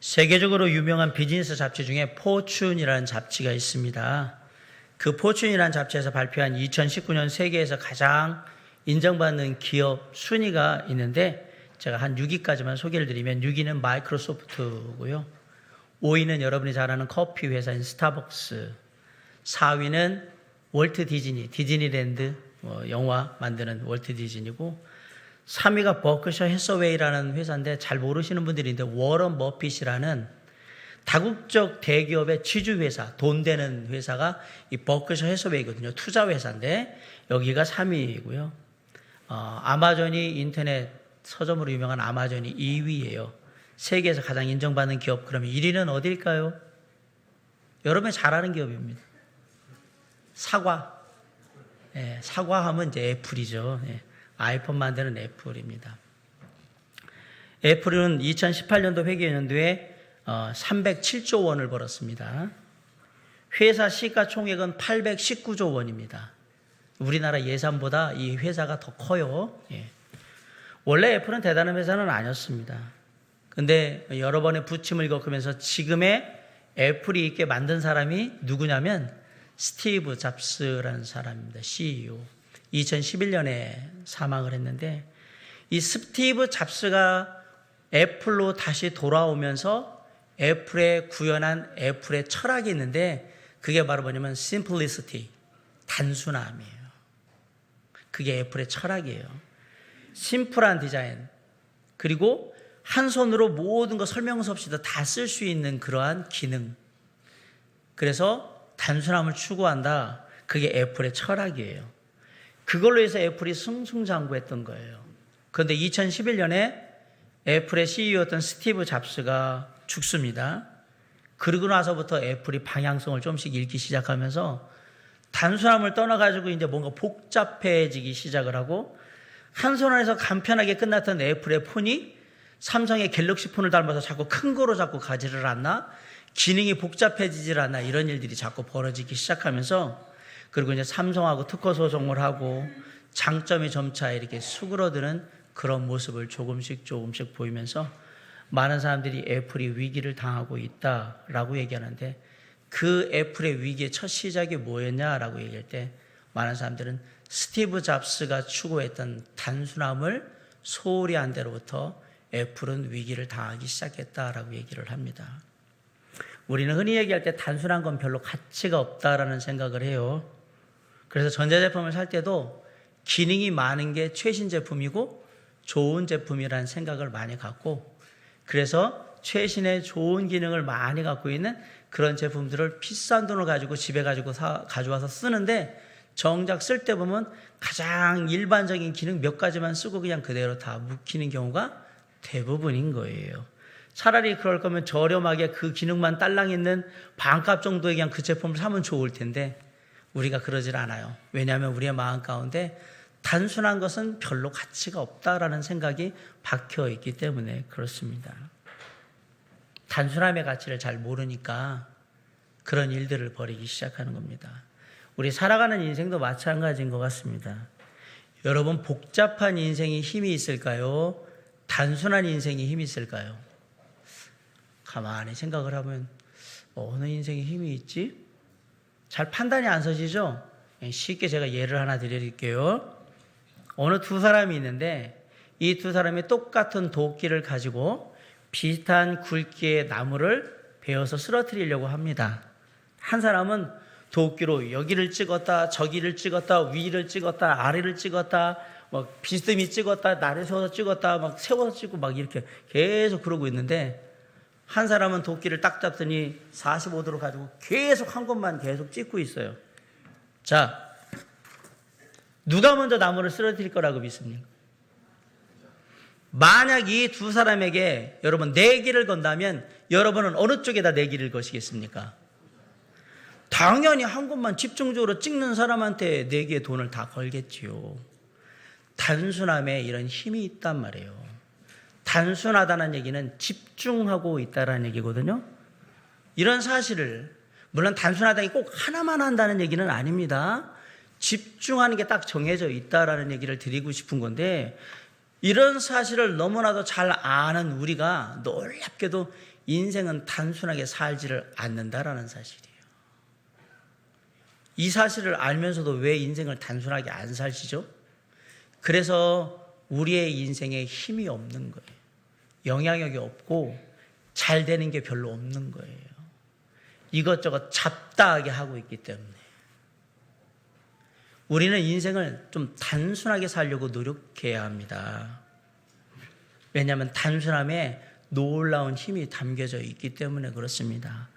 세계적으로 유명한 비즈니스 잡지 중에 포춘이라는 잡지가 있습니다. 그 포춘이라는 잡지에서 발표한 2019년 세계에서 가장 인정받는 기업 순위가 있는데 제가 한 6위까지만 소개를 드리면 6위는 마이크로소프트고요. 5위는 여러분이 잘 아는 커피 회사인 스타벅스, 4위는 월트 디즈니, 디즈니랜드 영화 만드는 월트 디즈니고 3위가 버크셔 해서웨이라는 회사인데 잘 모르시는 분들이 있는데 워런 버핏이라는 다국적 대기업의 지주회사, 돈 되는 회사가 이 버크셔 해서웨이거든요. 투자회사인데 여기가 3위이고요. 아마존이 인터넷 서점으로 유명한 아마존이 2위예요. 세계에서 가장 인정받는 기업, 그러면 1위는 어딜까요? 여러분이 잘 아는 기업입니다. 사과. 예, 사과하면 이제 애플이죠. 예, 아이폰 만드는 애플입니다. 애플은 2018년도 회계연도에 307조 원을 벌었습니다. 회사 시가총액은 819조 원입니다. 우리나라 예산보다 이 회사가 더 커요. 예. 원래 애플은 대단한 회사는 아니었습니다. 근데 여러 번의 부침을 겪으면서 지금의 애플이 있게 만든 사람이 누구냐면 스티브 잡스라는 사람입니다. CEO. 2011년에 사망을 했는데 이 스티브 잡스가 애플로 다시 돌아오면서 애플에 구현한 애플의 철학이 있는데 그게 바로 뭐냐면 simplicity, 단순함이에요. 그게 애플의 철학이에요. 심플한 디자인, 그리고 한 손으로 모든 거 설명서 없이도 다 쓸 수 있는 그러한 기능. 그래서 단순함을 추구한다. 그게 애플의 철학이에요. 그걸로 해서 애플이 승승장구했던 거예요. 그런데 2011년에 애플의 CEO였던 스티브 잡스가 죽습니다. 그러고 나서부터 애플이 방향성을 좀씩 잃기 시작하면서 단순함을 떠나가지고 이제 뭔가 복잡해지기 시작을 하고 한 손 안에서 간편하게 끝났던 애플의 폰이 삼성의 갤럭시 폰을 닮아서 자꾸 큰 거로 자꾸 가지를 않나? 기능이 복잡해지질 않나? 이런 일들이 자꾸 벌어지기 시작하면서 그리고 이제 삼성하고 특허 소송을 하고 장점이 점차 이렇게 수그러드는 그런 모습을 조금씩 보이면서 많은 사람들이 애플이 위기를 당하고 있다라고 얘기하는데 그 애플의 위기의 첫 시작이 뭐였냐라고 얘기할 때 많은 사람들은 스티브 잡스가 추구했던 단순함을 소홀히 한 데로부터 애플은 위기를 당하기 시작했다라고 얘기를 합니다. 우리는 흔히 얘기할 때 단순한 건 별로 가치가 없다라는 생각을 해요. 그래서 전자제품을 살 때도 기능이 많은 게 최신 제품이고 좋은 제품이라는 생각을 많이 갖고 그래서 최신의 좋은 기능을 많이 갖고 있는 그런 제품들을 비싼 돈을 가지고 집에 가져와서 쓰는데 정작 쓸 때 보면 가장 일반적인 기능 몇 가지만 쓰고 그냥 그대로 다 묵히는 경우가 대부분인 거예요. 차라리 그럴 거면 저렴하게 그 기능만 딸랑 있는 반값 정도의 그냥 그 제품을 사면 좋을 텐데 우리가 그러질 않아요. 왜냐하면 우리의 마음 가운데 단순한 것은 별로 가치가 없다라는 생각이 박혀 있기 때문에 그렇습니다. 단순함의 가치를 잘 모르니까 그런 일들을 벌이기 시작하는 겁니다. 우리 살아가는 인생도 마찬가지인 것 같습니다. 여러분, 복잡한 인생이 힘이 있을까요? 단순한 인생이 힘이 있을까요? 가만히 생각을 하면 어느 인생에 힘이 있지? 잘 판단이 안 서지죠? 쉽게 제가 예를 하나 드릴게요. 어느 두 사람이 있는데 이 두 사람이 똑같은 도끼를 가지고 비슷한 굵기의 나무를 베어서 쓰러뜨리려고 합니다. 한 사람은 도끼로 여기를 찍었다, 저기를 찍었다, 위를 찍었다, 아래를 찍었다, 막 비스듬히 찍었다, 나를 세워서 찍었다, 막 세워서 찍고 막 이렇게 계속 그러고 있는데 한 사람은 도끼를 딱 잡더니 45도로 가지고 계속 한 곳만 계속 찍고 있어요. 자, 누가 먼저 나무를 쓰러뜨릴 거라고 믿습니까? 만약 이 두 사람에게 여러분 내기를 건다면 여러분은 어느 쪽에다 내기를 거시겠습니까? 당연히 한 곳만 집중적으로 찍는 사람한테 내기의 돈을 다 걸겠지요. 단순함에 이런 힘이 있단 말이에요. 단순하다는 얘기는 집중하고 있다는 얘기거든요. 이런 사실을, 물론 단순하다는 게 꼭 하나만 한다는 얘기는 아닙니다. 집중하는 게 딱 정해져 있다라는 얘기를 드리고 싶은 건데 이런 사실을 너무나도 잘 아는 우리가 놀랍게도 인생은 단순하게 살지를 않는다라는 사실이에요. 이 사실을 알면서도 왜 인생을 단순하게 안 사시죠? 그래서 우리의 인생에 힘이 없는 거예요. 영향력이 없고 잘 되는 게 별로 없는 거예요. 이것저것 잡다하게 하고 있기 때문에. 우리는 인생을 좀 단순하게 살려고 노력해야 합니다. 왜냐하면 단순함에 놀라운 힘이 담겨져 있기 때문에 그렇습니다.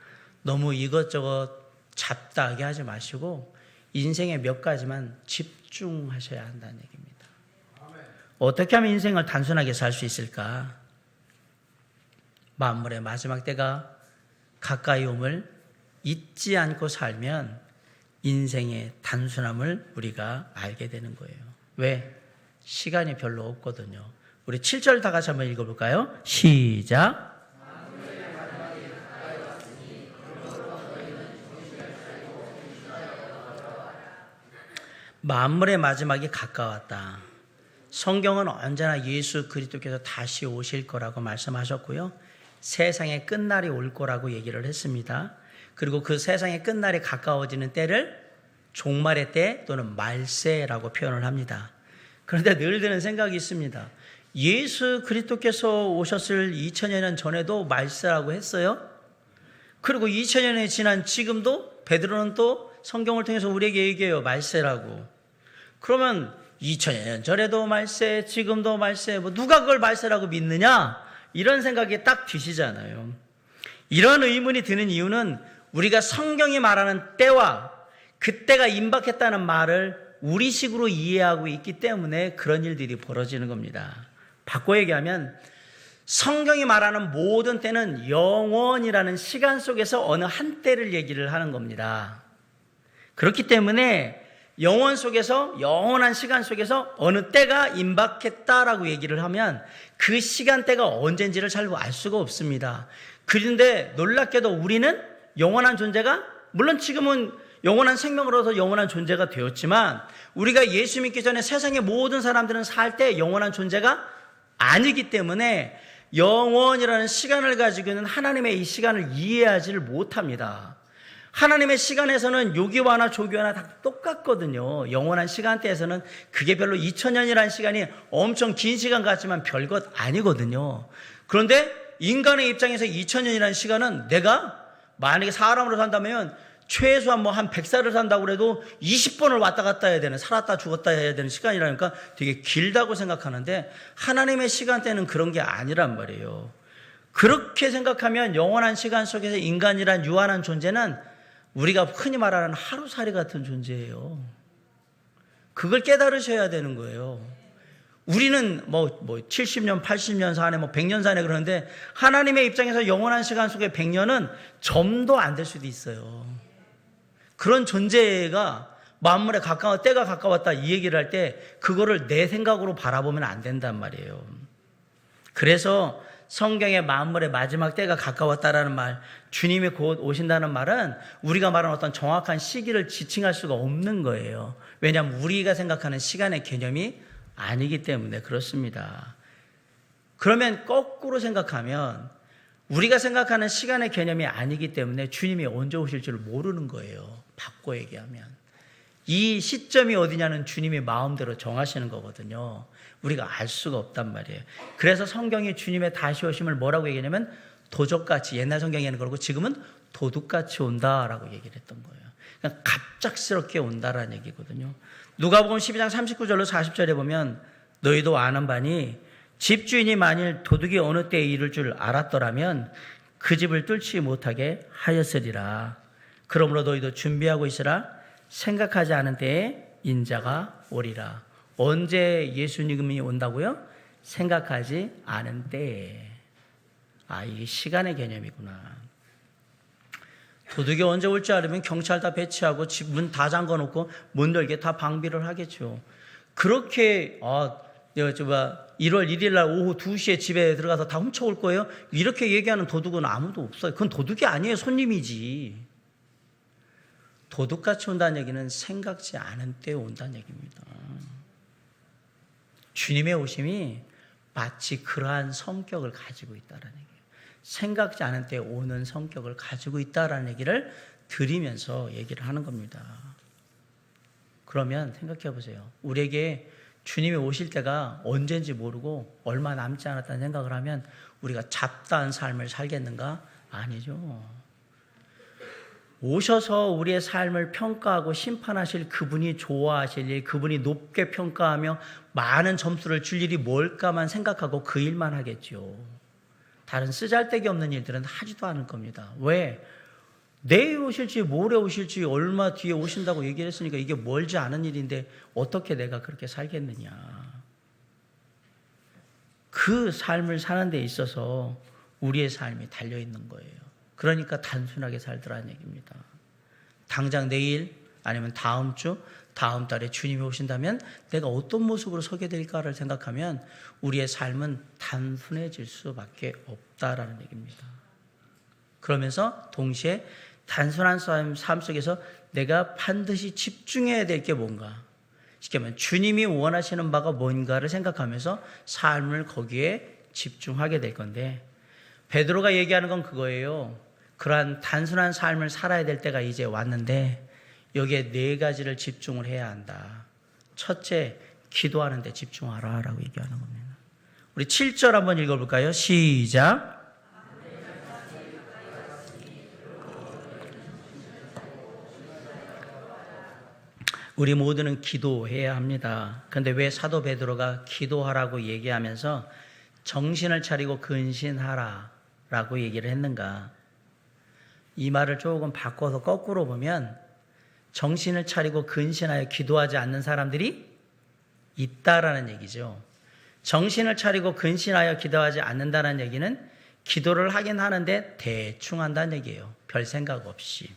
너무 이것저것 잡다하게 하지 마시고 인생에 몇 가지만 집중하셔야 한다는 얘기입니다. 어떻게 하면 인생을 단순하게 살 수 있을까? 만물의 마지막 때가 가까이 옴을 잊지 않고 살면 인생의 단순함을 우리가 알게 되는 거예요. 왜? 시간이 별로 없거든요. 우리 7절 다 같이 한번 읽어볼까요? 시작. 만물의 마지막이 가까웠다. 성경은 언제나 예수 그리스도께서 다시 오실 거라고 말씀하셨고요. 세상의 끝날이 올 거라고 얘기를 했습니다. 그리고 그 세상의 끝날이 가까워지는 때를 종말의 때 또는 말세라고 표현을 합니다. 그런데 늘 드는 생각이 있습니다. 예수 그리스도께서 오셨을 2000여 년 전에도 말세라고 했어요. 그리고 2000년이 지난 지금도 베드로는 또 성경을 통해서 우리에게 얘기해요. 말세라고. 그러면 2000여 년 전에도 말세, 지금도 말세, 누가 그걸 말세라고 믿느냐? 이런 생각이 딱 드시잖아요. 이런 의문이 드는 이유는 우리가 성경이 말하는 때와 그때가 임박했다는 말을 우리식으로 이해하고 있기 때문에 그런 일들이 벌어지는 겁니다. 바꿔 얘기하면 성경이 말하는 모든 때는 영원이라는 시간 속에서 어느 한 때를 얘기를 하는 겁니다. 그렇기 때문에 영원 속에서 영원한 시간 속에서 어느 때가 임박했다라고 얘기를 하면 그 시간대가 언젠지를 잘 알 수가 없습니다. 그런데 놀랍게도 우리는 영원한 존재가 물론 지금은 영원한 생명으로서 영원한 존재가 되었지만 우리가 예수 믿기 전에 세상의 모든 사람들은 살 때 영원한 존재가 아니기 때문에 영원이라는 시간을 가지고 있는 하나님의 이 시간을 이해하지를 못합니다. 하나님의 시간에서는 요기화나 조기화나 다 똑같거든요. 영원한 시간대에서는 그게 별로 2000년이라는 시간이 엄청 긴 시간 같지만 별것 아니거든요. 그런데 인간의 입장에서 2000년이라는 시간은 내가 만약에 사람으로 산다면 최소한 한 100살을 산다고 해도 20번을 왔다 갔다 해야 되는, 살았다 죽었다 해야 되는 시간이라니까 되게 길다고 생각하는데 하나님의 시간대는 그런 게 아니란 말이에요. 그렇게 생각하면 영원한 시간 속에서 인간이란 유한한 존재는 우리가 흔히 말하는 하루살이 같은 존재예요. 그걸 깨달으셔야 되는 거예요. 우리는 70년, 80년 사네, 100년 사네 그러는데 하나님의 입장에서 영원한 시간 속에 100년은 점도 안 될 수도 있어요. 그런 존재가 만물에 가까워 때가 가까웠다 이 얘기를 할 때 그거를 내 생각으로 바라보면 안 된단 말이에요. 그래서 성경의 만물의 마지막 때가 가까웠다라는 말, 주님이 곧 오신다는 말은 우리가 말하는 어떤 정확한 시기를 지칭할 수가 없는 거예요. 왜냐하면 우리가 생각하는 시간의 개념이 아니기 때문에 그렇습니다. 그러면 거꾸로 생각하면 우리가 생각하는 시간의 개념이 아니기 때문에 주님이 언제 오실 줄 모르는 거예요. 바꿔 얘기하면. 이 시점이 어디냐는 주님이 마음대로 정하시는 거거든요. 우리가 알 수가 없단 말이에요. 그래서 성경이 주님의 다시 오심을 뭐라고 얘기하냐면 도적같이, 옛날 성경에는 그러고 지금은 도둑같이 온다라고 얘기를 했던 거예요. 그러니까 갑작스럽게 온다라는 얘기거든요. 누가복음 12장 39절로 40절에 보면 너희도 아는 바니 집주인이 만일 도둑이 어느 때에 이를 줄 알았더라면 그 집을 뚫지 못하게 하였으리라. 그러므로 너희도 준비하고 있으라. 생각하지 않은 때에 인자가 오리라. 언제 예수님이 온다고요? 생각하지 않은 때에. 이게 시간의 개념이구나. 도둑이 언제 올 줄 알으면 경찰 다 배치하고 집 문 다 잠궈놓고 못 열게 다 방비를 하겠죠. 그렇게 1월 1일 날 오후 2시에 집에 들어가서 다 훔쳐올 거예요? 이렇게 얘기하는 도둑은 아무도 없어요. 그건 도둑이 아니에요. 손님이지. 도둑같이 온다는 얘기는 생각지 않은 때에 온다는 얘기입니다. 주님의 오심이 마치 그러한 성격을 가지고 있다는 얘기예요. 생각지 않은 때 오는 성격을 가지고 있다라는 얘기를 드리면서 얘기를 하는 겁니다. 그러면 생각해 보세요. 우리에게 주님이 오실 때가 언제인지 모르고 얼마 남지 않았다는 생각을 하면 우리가 잡다한 삶을 살겠는가? 아니죠. 오셔서 우리의 삶을 평가하고 심판하실 그분이 좋아하실 일, 그분이 높게 평가하며 많은 점수를 줄 일이 뭘까만 생각하고 그 일만 하겠죠. 다른 쓰잘데기 없는 일들은 하지도 않을 겁니다. 왜? 내일 오실지 모레 오실지 얼마 뒤에 오신다고 얘기를 했으니까 이게 멀지 않은 일인데 어떻게 내가 그렇게 살겠느냐. 그 삶을 사는 데 있어서 우리의 삶이 달려있는 거예요. 그러니까 단순하게 살더라는 얘기입니다. 당장 내일 아니면 다음 주, 다음 달에 주님이 오신다면 내가 어떤 모습으로 서게 될까를 생각하면 우리의 삶은 단순해질 수밖에 없다라는 얘기입니다. 그러면서 동시에 단순한 삶 속에서 내가 반드시 집중해야 될 게 뭔가, 쉽게 말하면 주님이 원하시는 바가 뭔가를 생각하면서 삶을 거기에 집중하게 될 건데, 베드로가 얘기하는 건 그거예요. 그러한 단순한 삶을 살아야 될 때가 이제 왔는데 여기에 4가지를 집중을 해야 한다. 첫째, 기도하는 데 집중하라 라고 얘기하는 겁니다. 우리 7절 한번 읽어볼까요? 시작. 우리 모두는 기도해야 합니다. 그런데 왜 사도 베드로가 기도하라고 얘기하면서 정신을 차리고 근신하라 라고 얘기를 했는가? 이 말을 조금 바꿔서 거꾸로 보면 정신을 차리고 근신하여 기도하지 않는 사람들이 있다라는 얘기죠. 정신을 차리고 근신하여 기도하지 않는다는 얘기는 기도를 하긴 하는데 대충 한다는 얘기예요. 별 생각 없이.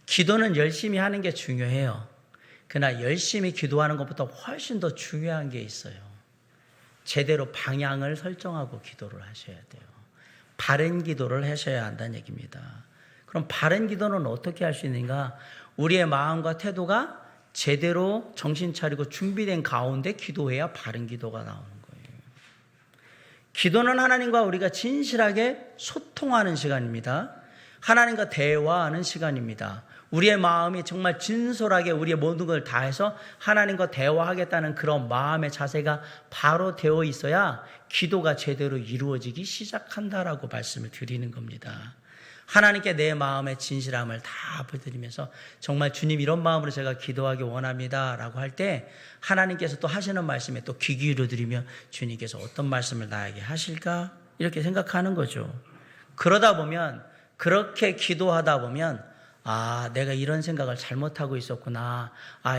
기도는 열심히 하는 게 중요해요. 그러나 열심히 기도하는 것보다 훨씬 더 중요한 게 있어요. 제대로 방향을 설정하고 기도를 하셔야 돼요. 바른 기도를 하셔야 한다는 얘기입니다. 그럼 바른 기도는 어떻게 할 수 있는가? 우리의 마음과 태도가 제대로 정신 차리고 준비된 가운데 기도해야 바른 기도가 나오는 거예요. 기도는 하나님과 우리가 진실하게 소통하는 시간입니다. 하나님과 대화하는 시간입니다. 우리의 마음이 정말 진솔하게 우리의 모든 걸 다해서 하나님과 대화하겠다는 그런 마음의 자세가 바로 되어 있어야 기도가 제대로 이루어지기 시작한다라고 말씀을 드리는 겁니다. 하나님께 내 마음의 진실함을 다 보여드리면서 정말 주님 이런 마음으로 제가 기도하기 원합니다 라고 할 때 하나님께서 또 하시는 말씀에 또 귀 기울여드리며 주님께서 어떤 말씀을 나에게 하실까 이렇게 생각하는 거죠. 그러다 보면 그렇게 기도하다 보면 내가 이런 생각을 잘못하고 있었구나.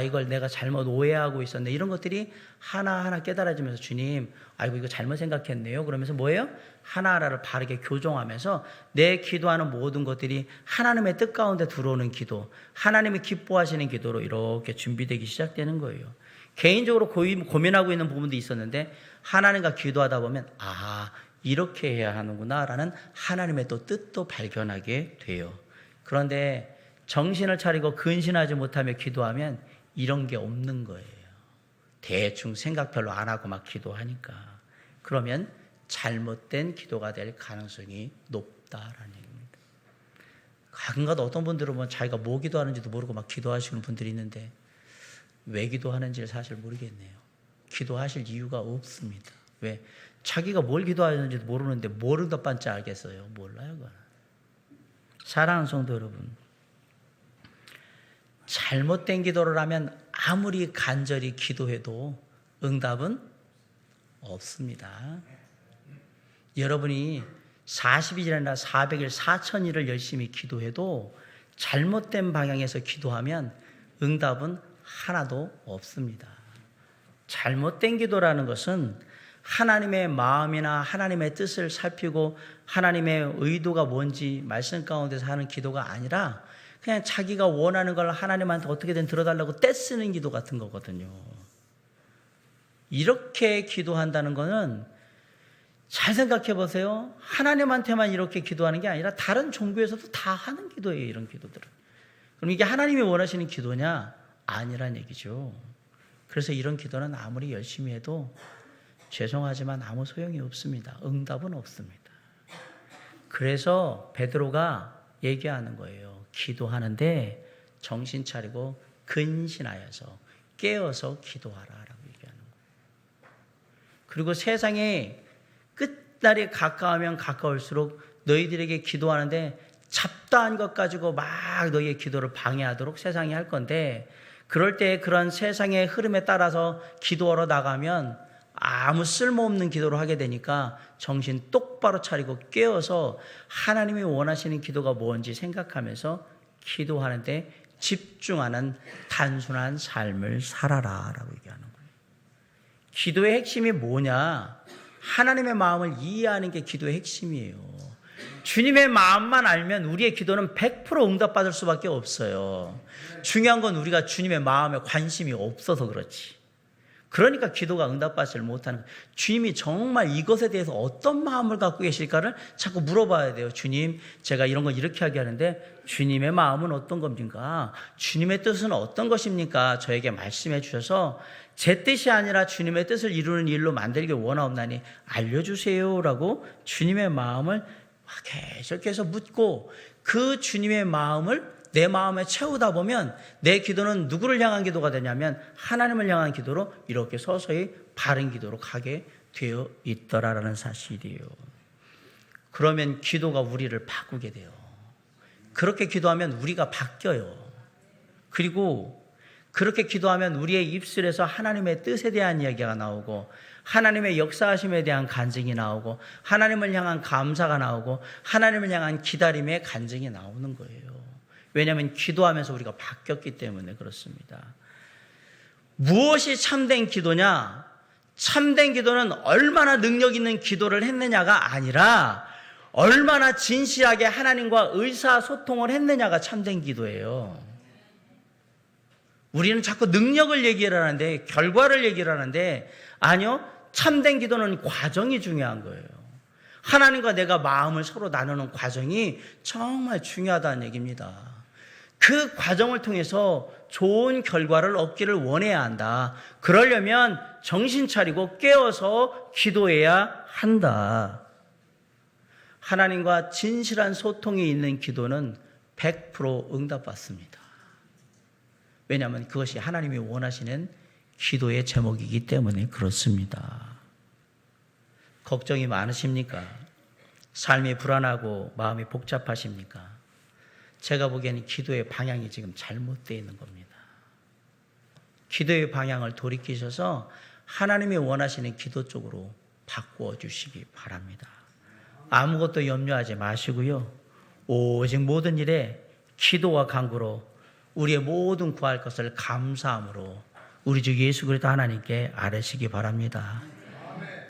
이걸 내가 잘못 오해하고 있었네. 이런 것들이 하나하나 깨달아지면서 주님, 이거 잘못 생각했네요. 그러면서 뭐예요? 하나하나를 바르게 교정하면서 내 기도하는 모든 것들이 하나님의 뜻 가운데 들어오는 기도, 하나님이 기뻐하시는 기도로 이렇게 준비되기 시작되는 거예요. 개인적으로 고민하고 있는 부분도 있었는데 하나님과 기도하다 보면 이렇게 해야 하는구나 라는 하나님의 또 뜻도 발견하게 돼요. 그런데 정신을 차리고 근신하지 못하며 기도하면 이런 게 없는 거예요. 대충 생각 별로 안 하고 막 기도하니까. 그러면 잘못된 기도가 될 가능성이 높다라는 얘기입니다. 가끔가다 어떤 분들은 뭐 자기가 뭐 기도하는지도 모르고 막 기도하시는 분들이 있는데 왜 기도하는지를 사실 모르겠네요. 기도하실 이유가 없습니다. 왜? 자기가 뭘 기도하는지도 모르는데 뭐를 더 반지 알겠어요? 몰라요. 그건. 사랑하는 성도 여러분, 잘못된 기도를 하면 아무리 간절히 기도해도 응답은 없습니다. 여러분이 40일이나 400일, 4000일을 열심히 기도해도 잘못된 방향에서 기도하면 응답은 하나도 없습니다. 잘못된 기도라는 것은 하나님의 마음이나 하나님의 뜻을 살피고 하나님의 의도가 뭔지 말씀 가운데서 하는 기도가 아니라 그냥 자기가 원하는 걸 하나님한테 어떻게든 들어달라고 떼쓰는 기도 같은 거거든요. 이렇게 기도한다는 거는 잘 생각해 보세요. 하나님한테만 이렇게 기도하는 게 아니라 다른 종교에서도 다 하는 기도예요. 이런 기도들은. 그럼 이게 하나님이 원하시는 기도냐? 아니란 얘기죠. 그래서 이런 기도는 아무리 열심히 해도 죄송하지만 아무 소용이 없습니다. 응답은 없습니다. 그래서 베드로가 얘기하는 거예요. 기도하는데 정신 차리고 근신하여서 깨어서 기도하라라고 얘기하는 거예요. 그리고 세상에 끝날이 가까우면 가까울수록 너희들에게 기도하는데 잡다한 것 가지고 막 너희의 기도를 방해하도록 세상이 할 건데, 그럴 때 그런 세상의 흐름에 따라서 기도하러 나가면 아무 쓸모없는 기도를 하게 되니까 정신 똑바로 차리고 깨어서 하나님이 원하시는 기도가 뭔지 생각하면서 기도하는데 집중하는 단순한 삶을 살아라 라고 얘기하는 거예요. 기도의 핵심이 뭐냐? 하나님의 마음을 이해하는 게 기도의 핵심이에요. 주님의 마음만 알면 우리의 기도는 100% 응답받을 수밖에 없어요. 중요한 건 우리가 주님의 마음에 관심이 없어서 그렇지. 그러니까 기도가 응답받지 못하는 거예요. 주님이 정말 이것에 대해서 어떤 마음을 갖고 계실까를 자꾸 물어봐야 돼요. 주님, 제가 이런 거 이렇게 하게 하는데 주님의 마음은 어떤 겁니까? 주님의 뜻은 어떤 것입니까? 저에게 말씀해 주셔서 제 뜻이 아니라 주님의 뜻을 이루는 일로 만들기 원하옵나니 알려주세요 라고 주님의 마음을 계속해서 묻고, 그 주님의 마음을 내 마음에 채우다 보면 내 기도는 누구를 향한 기도가 되냐면 하나님을 향한 기도로 이렇게 서서히 바른 기도로 가게 되어 있더라라는 사실이에요. 그러면 기도가 우리를 바꾸게 돼요. 그렇게 기도하면 우리가 바뀌어요. 그리고 그렇게 기도하면 우리의 입술에서 하나님의 뜻에 대한 이야기가 나오고, 하나님의 역사하심에 대한 간증이 나오고, 하나님을 향한 감사가 나오고, 하나님을 향한 기다림의 간증이 나오는 거예요. 왜냐하면 기도하면서 우리가 바뀌었기 때문에 그렇습니다. 무엇이 참된 기도냐? 참된 기도는 얼마나 능력 있는 기도를 했느냐가 아니라 얼마나 진실하게 하나님과 의사소통을 했느냐가 참된 기도예요. 우리는 자꾸 능력을 얘기를 하는데, 결과를 얘기를 하는데, 아니요, 참된 기도는 과정이 중요한 거예요. 하나님과 내가 마음을 서로 나누는 과정이 정말 중요하다는 얘기입니다. 그 과정을 통해서 좋은 결과를 얻기를 원해야 한다. 그러려면 정신 차리고 깨어서 기도해야 한다. 하나님과 진실한 소통이 있는 기도는 100% 응답받습니다. 왜냐하면 그것이 하나님이 원하시는 기도의 제목이기 때문에 그렇습니다. 걱정이 많으십니까? 삶이 불안하고 마음이 복잡하십니까? 제가 보기에는 기도의 방향이 지금 잘못되어 있는 겁니다. 기도의 방향을 돌이키셔서 하나님이 원하시는 기도 쪽으로 바꾸어 주시기 바랍니다. 아무것도 염려하지 마시고요. 오직 모든 일에 기도와 간구로 우리의 모든 구할 것을 감사함으로 우리 주 예수 그리스도 하나님께 아뢰시기 바랍니다.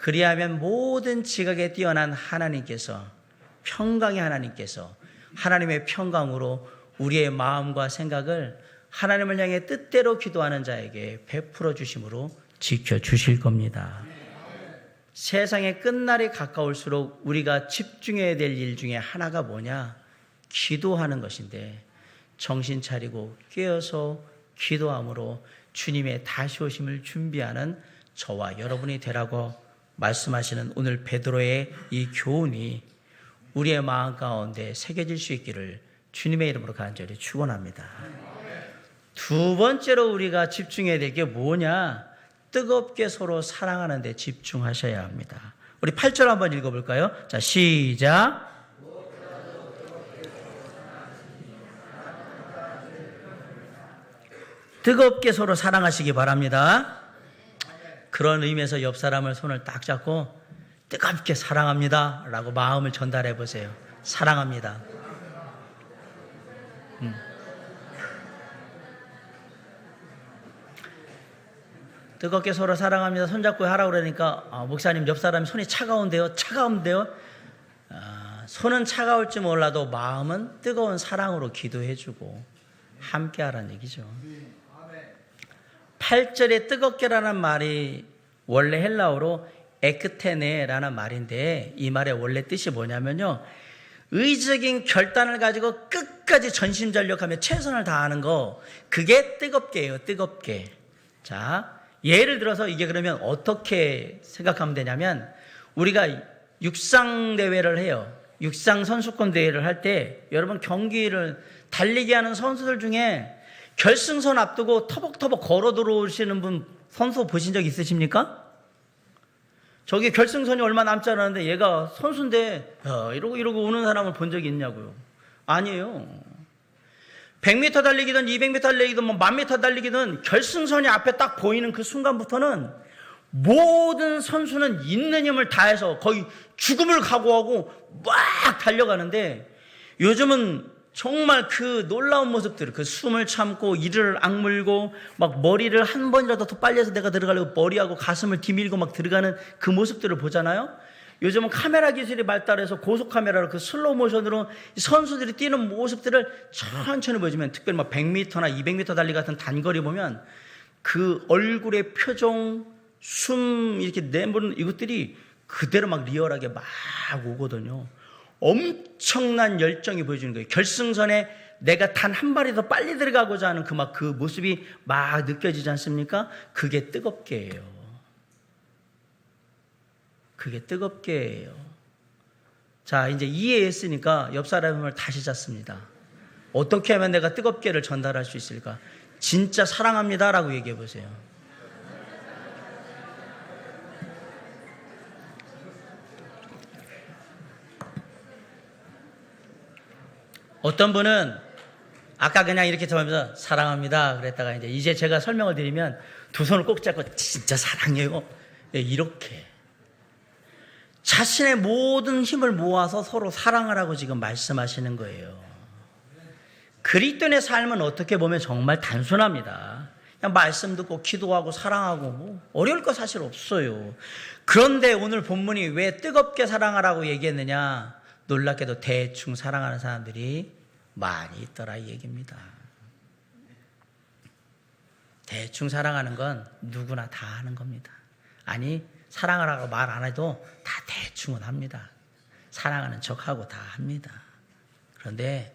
그리하면 모든 지각에 뛰어난 하나님께서, 평강의 하나님께서 하나님의 평강으로 우리의 마음과 생각을 하나님을 향해 뜻대로 기도하는 자에게 베풀어 주심으로 지켜주실 겁니다. 세상의 끝날이 가까울수록 우리가 집중해야 될 일 중에 하나가 뭐냐? 기도하는 것인데, 정신 차리고 깨어서 기도함으로 주님의 다시 오심을 준비하는 저와 여러분이 되라고 말씀하시는 오늘 베드로의 이 교훈이 우리의 마음 가운데 새겨질 수 있기를 주님의 이름으로 간절히 축원합니다. 두 번째로 우리가 집중해야 될 게 뭐냐? 뜨겁게 서로 사랑하는 데 집중하셔야 합니다. 우리 8절 한번 읽어볼까요? 자, 시작. 뜨겁게 서로 사랑하시기 바랍니다. 그런 의미에서 옆 사람을 손을 딱 잡고 뜨겁게 사랑합니다 라고 마음을 전달해 보세요. 사랑합니다. 뜨겁게 서로 사랑합니다. 손잡고 하라고 그러니까 목사님 옆 사람이 손이 차가운데요? 차가운데요? 손은 차가울지 몰라도 마음은 뜨거운 사랑으로 기도해주고 함께 하라는 얘기죠. 8절에 뜨겁게라는 말이 원래 헬라어로 에크테네라는 말인데, 이 말의 원래 뜻이 뭐냐면요, 의적인 결단을 가지고 끝까지 전심전력하며 최선을 다하는 거, 그게 뜨겁게예요. 뜨겁게. 자, 예를 들어서 이게 그러면 어떻게 생각하면 되냐면, 우리가 육상대회를 해요. 육상 선수권 대회를 할 때 여러분 경기를 달리기 하는 선수들 중에 결승선 앞두고 터벅터벅 걸어 들어오시는 분 선수 보신 적 있으십니까? 저기 결승선이 얼마 남지 않았는데 얘가 선수인데 이러고 오는 사람을 본 적이 있냐고요. 아니에요. 100m 달리기든 200m 달리기든 1000m 달리기든 결승선이 앞에 딱 보이는 그 순간부터는 모든 선수는 있는 힘을 다해서 거의 죽음을 각오하고 막 달려가는데, 요즘은 정말 그 놀라운 모습들, 그 숨을 참고 이를 악물고 막 머리를 한 번이라도 더 빨리 해서 내가 들어가려고 머리하고 가슴을 디밀고 막 들어가는 그 모습들을 보잖아요. 요즘은 카메라 기술이 발달해서 고속 카메라로 그 슬로우 모션으로 선수들이 뛰는 모습들을 천천히 보여주면, 특별히 막 100m나 200m 달리기 같은 단거리 보면 그 얼굴의 표정, 숨 이렇게 내보는 이것들이 그대로 막 리얼하게 막 오거든요. 엄청난 열정이 보여주는 거예요. 결승선에 내가 단 한 발이 더 빨리 들어가고자 하는 그 모습이 막 느껴지지 않습니까? 그게 뜨겁게 해요. 그게 뜨겁게 해요. 자, 이제 이해했으니까 옆 사람을 다시 잡습니다. 어떻게 하면 내가 뜨겁게를 전달할 수 있을까? 진짜 사랑합니다라고 얘기해 보세요. 어떤 분은 아까 그냥 이렇게 하면서 사랑합니다 그랬다가 이제 제가 설명을 드리면 두 손을 꼭 잡고 진짜 사랑해요. 이렇게 자신의 모든 힘을 모아서 서로 사랑하라고 지금 말씀하시는 거예요. 그리스도인의 삶은 어떻게 보면 정말 단순합니다. 그냥 말씀 듣고 기도하고 사랑하고 뭐 어려울 거 사실 없어요. 그런데 오늘 본문이 왜 뜨겁게 사랑하라고 얘기했느냐? 놀랍게도 대충 사랑하는 사람들이 많이 있더라 이 얘기입니다. 대충 사랑하는 건 누구나 다 하는 겁니다. 아니, 사랑하라고 말 안 해도 다 대충은 합니다. 사랑하는 척하고 다 합니다. 그런데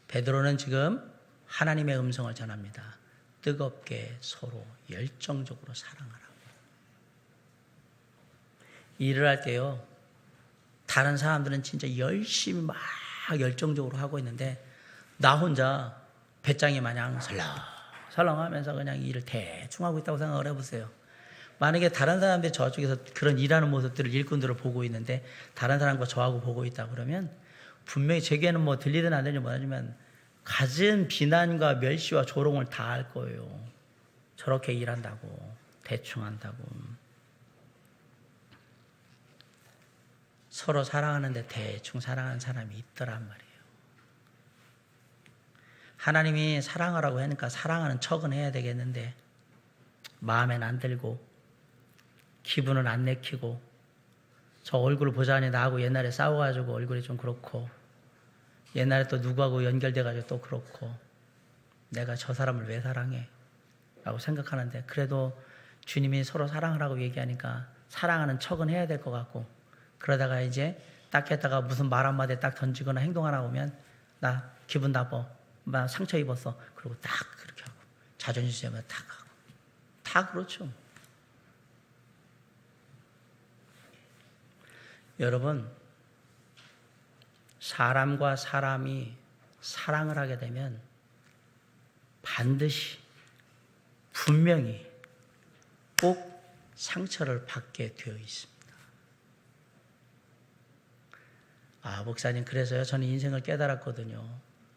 베드로는 지금 하나님의 음성을 전합니다. 뜨겁게 서로 열정적으로 사랑하라고. 일을 할 때요, 다른 사람들은 진짜 열심히 막 열정적으로 하고 있는데 나 혼자 배짱이 마냥 설렁설렁하면서 그냥 일을 대충 하고 있다고 생각을 해보세요. 만약에 다른 사람들이 저쪽에서 그런 일하는 모습들을 일꾼들을 보고 있는데 다른 사람과 저하고 보고 있다 그러면 분명히 제게는 뭐 들리든 안 들리든 모르지만 갖은 비난과 멸시와 조롱을 다 할 거예요. 저렇게 일한다고, 대충 한다고. 서로 사랑하는데 대충 사랑하는 사람이 있더란 말이에요. 하나님이 사랑하라고 하니까 사랑하는 척은 해야 되겠는데 마음엔 안 들고 기분은 안 내키고, 저 얼굴을 보자니 나하고 옛날에 싸워가지고 얼굴이 좀 그렇고, 옛날에 또 누구하고 연결돼가지고 또 그렇고, 내가 저 사람을 왜 사랑해? 라고 생각하는데 그래도 주님이 서로 사랑하라고 얘기하니까 사랑하는 척은 해야 될 것 같고, 그러다가 이제 딱 했다가 무슨 말 한마디 딱 던지거나 행동 하나 오면 나 기분 나빠, 나 상처 입었어, 그리고 딱 그렇게 하고 자존심 세면 딱 하고, 다 그렇죠. 여러분, 사람과 사람이 사랑을 하게 되면 반드시 분명히 꼭 상처를 받게 되어 있습니다. 목사님, 그래서요 저는 인생을 깨달았거든요.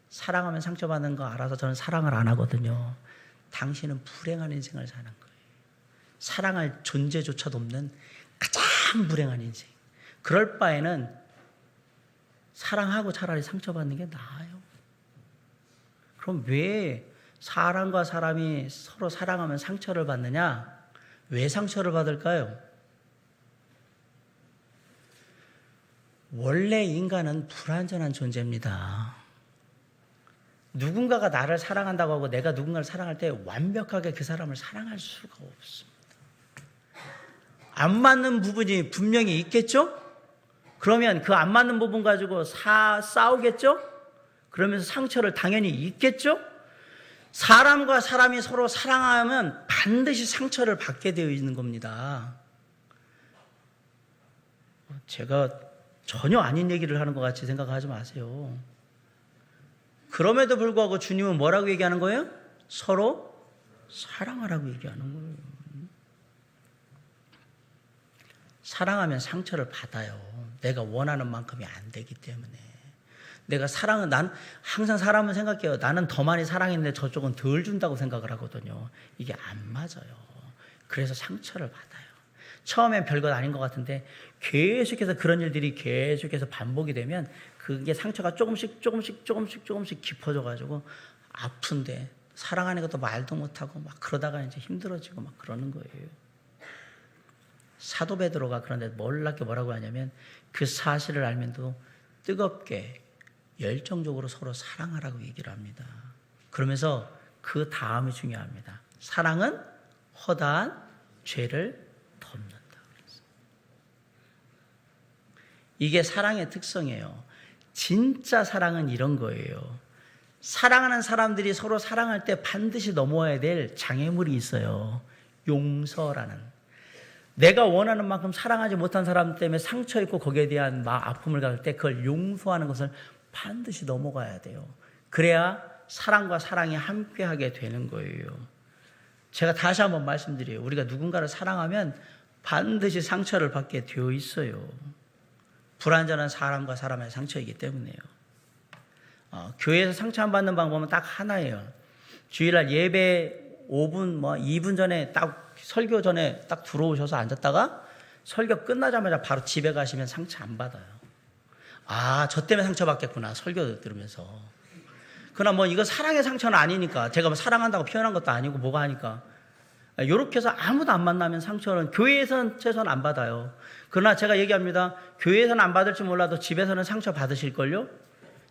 사랑하면 상처받는 거 알아서 저는 사랑을 안 하거든요. 당신은 불행한 인생을 사는 거예요. 사랑할 존재조차도 없는 가장 불행한 인생. 그럴 바에는 사랑하고 차라리 상처받는 게 나아요. 그럼 왜 사람과 사람이 서로 사랑하면 상처를 받느냐? 왜 상처를 받을까요? 원래 인간은 불완전한 존재입니다. 누군가가 나를 사랑한다고 하고 내가 누군가를 사랑할 때 완벽하게 그 사람을 사랑할 수가 없습니다. 안 맞는 부분이 분명히 있겠죠? 그러면 그 안 맞는 부분 가지고 싸우겠죠? 그러면서 상처를 당연히 입겠죠? 사람과 사람이 서로 사랑하면 반드시 상처를 받게 되어 있는 겁니다. 제가 전혀 아닌 얘기를 하는 것 같이 생각하지 마세요. 그럼에도 불구하고 주님은 뭐라고 얘기하는 거예요? 서로 사랑하라고 얘기하는 거예요. 사랑하면 상처를 받아요. 내가 원하는 만큼이 안 되기 때문에. 난 항상 사람은 생각해요. 나는 더 많이 사랑했는데 저쪽은 덜 준다고 생각을 하거든요. 이게 안 맞아요. 그래서 상처를 받아요. 처음엔 별것 아닌 것 같은데 계속해서 그런 일들이 계속해서 반복이 되면 그게 상처가 조금씩 깊어져가지고 아픈데 사랑하는 것도 말도 못하고 막 그러다가 이제 힘들어지고 막 그러는 거예요. 사도 베드로가 그런데 뭐라고 하냐면 그 사실을 알면도 뜨겁게 열정적으로 서로 사랑하라고 얘기를 합니다. 그러면서 그 다음이 중요합니다. 사랑은 허다한 죄를 덮는다. 이게 사랑의 특성이에요. 진짜 사랑은 이런 거예요. 사랑하는 사람들이 서로 사랑할 때 반드시 넘어야 될 장애물이 있어요. 용서라는. 내가 원하는 만큼 사랑하지 못한 사람 때문에 상처 있고 거기에 대한 아픔을 가질 때 그걸 용서하는 것을 반드시 넘어가야 돼요. 그래야 사랑과 사랑이 함께하게 되는 거예요. 제가 다시 한번 말씀드려요. 우리가 누군가를 사랑하면 반드시 상처를 받게 되어 있어요. 불완전한 사람과 사람의 상처이기 때문에요. 교회에서 상처 안 받는 방법은 딱 하나예요. 주일날 예배 5분, 2분 전에 딱 설교 전에 딱 들어오셔서 앉았다가 설교 끝나자마자 바로 집에 가시면 상처 안 받아요. 아, 저 때문에 상처 받겠구나. 설교 들으면서. 그러나 이거 사랑의 상처는 아니니까. 제가 사랑한다고 표현한 것도 아니고 뭐가 하니까. 이렇게 해서 아무도 안 만나면 상처는 교회에서는 최소한 안 받아요. 그러나 제가 얘기합니다. 교회에서는 안 받을지 몰라도 집에서는 상처 받으실걸요?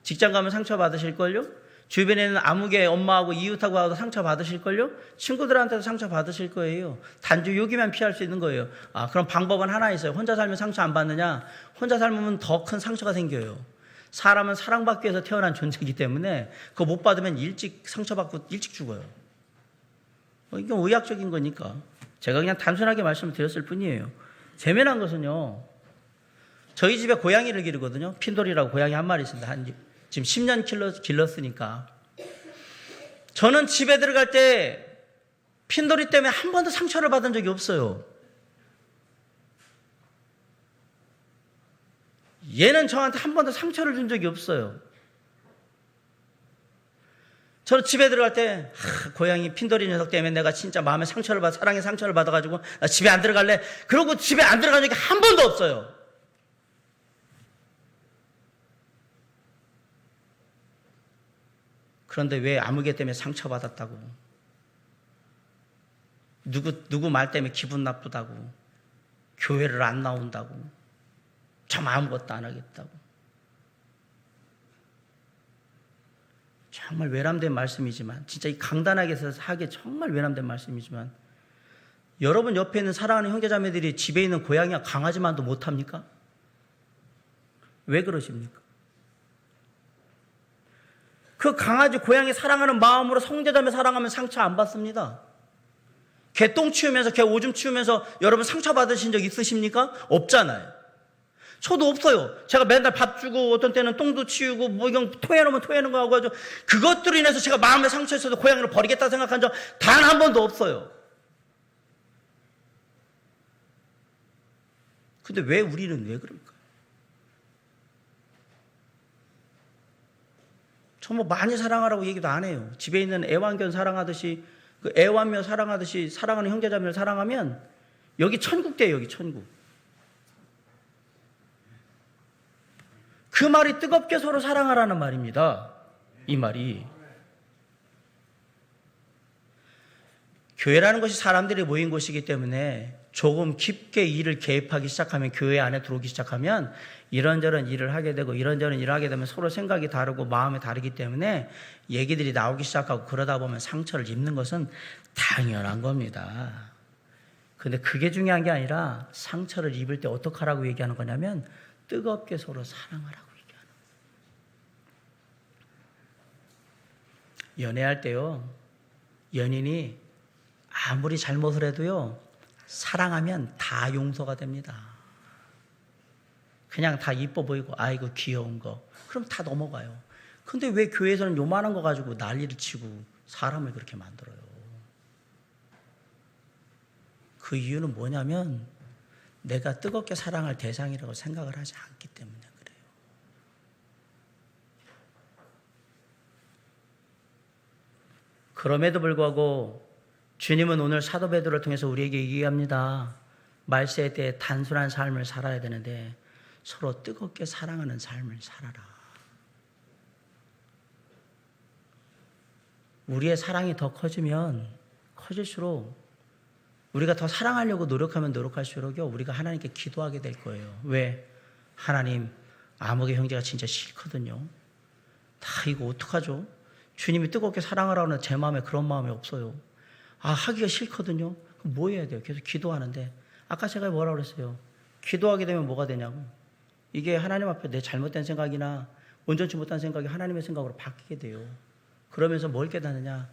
직장 가면 상처 받으실걸요? 주변에는 아무개 엄마하고 이웃하고 하고 상처 받으실걸요? 친구들한테도 상처 받으실 거예요. 단지 여기만 피할 수 있는 거예요. 그럼 방법은 하나 있어요. 혼자 살면 상처 안 받느냐? 혼자 살면 더 큰 상처가 생겨요. 사람은 사랑받기 위해서 태어난 존재이기 때문에 그거 못 받으면 일찍 상처받고 일찍 죽어요. 이게 의학적인 거니까. 제가 그냥 단순하게 말씀을 드렸을 뿐이에요. 재미난 것은요. 저희 집에 고양이를 기르거든요. 핀돌이라고 고양이 한 마리 있습니다. 지금 10년 길렀으니까. 저는 집에 들어갈 때 핀돌이 때문에 한 번도 상처를 받은 적이 없어요. 얘는 저한테 한 번도 상처를 준 적이 없어요. 저는 집에 들어갈 때 고양이 핀돌이 녀석 때문에 내가 진짜 마음에 상처를 받아 사랑의 상처를 받아가지고 나 집에 안 들어갈래. 그러고 집에 안 들어간 적이 한 번도 없어요. 그런데 왜 아무개 때문에 상처받았다고, 누구 말 때문에 기분 나쁘다고, 교회를 안 나온다고, 참 아무것도 안 하겠다고. 정말 외람된 말씀이지만, 진짜 이 강단하게 해서 하기 정말 외람된 말씀이지만, 여러분 옆에 있는 사랑하는 형제자매들이 집에 있는 고양이와 강아지만도 못합니까? 왜 그러십니까? 그 강아지, 고양이 사랑하는 마음으로 형제자매 사랑하면 상처 안 받습니다. 개 똥 치우면서, 개 오줌 치우면서 여러분 상처 받으신 적 있으십니까? 없잖아요. 저도 없어요. 제가 맨날 밥 주고 어떤 때는 똥도 치우고 이건 토해놓으면 토해놓은 거 하고 가지고 그것들로 인해서 제가 마음에 상처 있어도 고양이를 버리겠다 생각한 적 단 한 번도 없어요. 근데 왜 우리는 왜 그럴까? 저 많이 사랑하라고 얘기도 안 해요. 집에 있는 애완견 사랑하듯이, 그 애완묘 사랑하듯이 사랑하는 형제자매를 사랑하면 여기 천국 돼요. 여기 천국. 그 말이 뜨겁게 서로 사랑하라는 말입니다. 이 말이. 교회라는 것이 사람들이 모인 곳이기 때문에 조금 깊게 일을 개입하기 시작하면, 교회 안에 들어오기 시작하면 이런저런 일을 하게 되고 이런저런 일을 하게 되면 서로 생각이 다르고 마음이 다르기 때문에 얘기들이 나오기 시작하고, 그러다 보면 상처를 입는 것은 당연한 겁니다. 근데 그게 중요한 게 아니라 상처를 입을 때 어떻게 하라고 얘기하는 거냐면 뜨겁게 서로 사랑하라고 얘기하는 거예요. 연애할 때요, 연인이 아무리 잘못을 해도요, 사랑하면 다 용서가 됩니다. 그냥 다 이뻐 보이고 아이고 귀여운 거. 그럼 다 넘어가요. 근데 왜 교회에서는 요만한 거 가지고 난리를 치고 사람을 그렇게 만들어요? 그 이유는 뭐냐면 내가 뜨겁게 사랑할 대상이라고 생각을 하지 않기 때문에 그래요. 그럼에도 불구하고 주님은 오늘 사도 베드로를 통해서 우리에게 얘기합니다. 말세에 대해 단순한 삶을 살아야 되는데 서로 뜨겁게 사랑하는 삶을 살아라. 우리의 사랑이 더 커지면 커질수록 우리가 더 사랑하려고 노력하면 노력할수록요 우리가 하나님께 기도하게 될 거예요. 왜? 하나님, 아무개 형제가 진짜 싫거든요. 다 이거 어떡하죠? 주님이 뜨겁게 사랑하라는 제 마음에 그런 마음이 없어요. 하기가 싫거든요. 그럼 뭐 해야 돼요? 계속 기도하는데 아까 제가 뭐라고 그랬어요? 기도하게 되면 뭐가 되냐고. 이게 하나님 앞에 내 잘못된 생각이나 온전치 못한 생각이 하나님의 생각으로 바뀌게 돼요. 그러면서 뭘 깨닫느냐?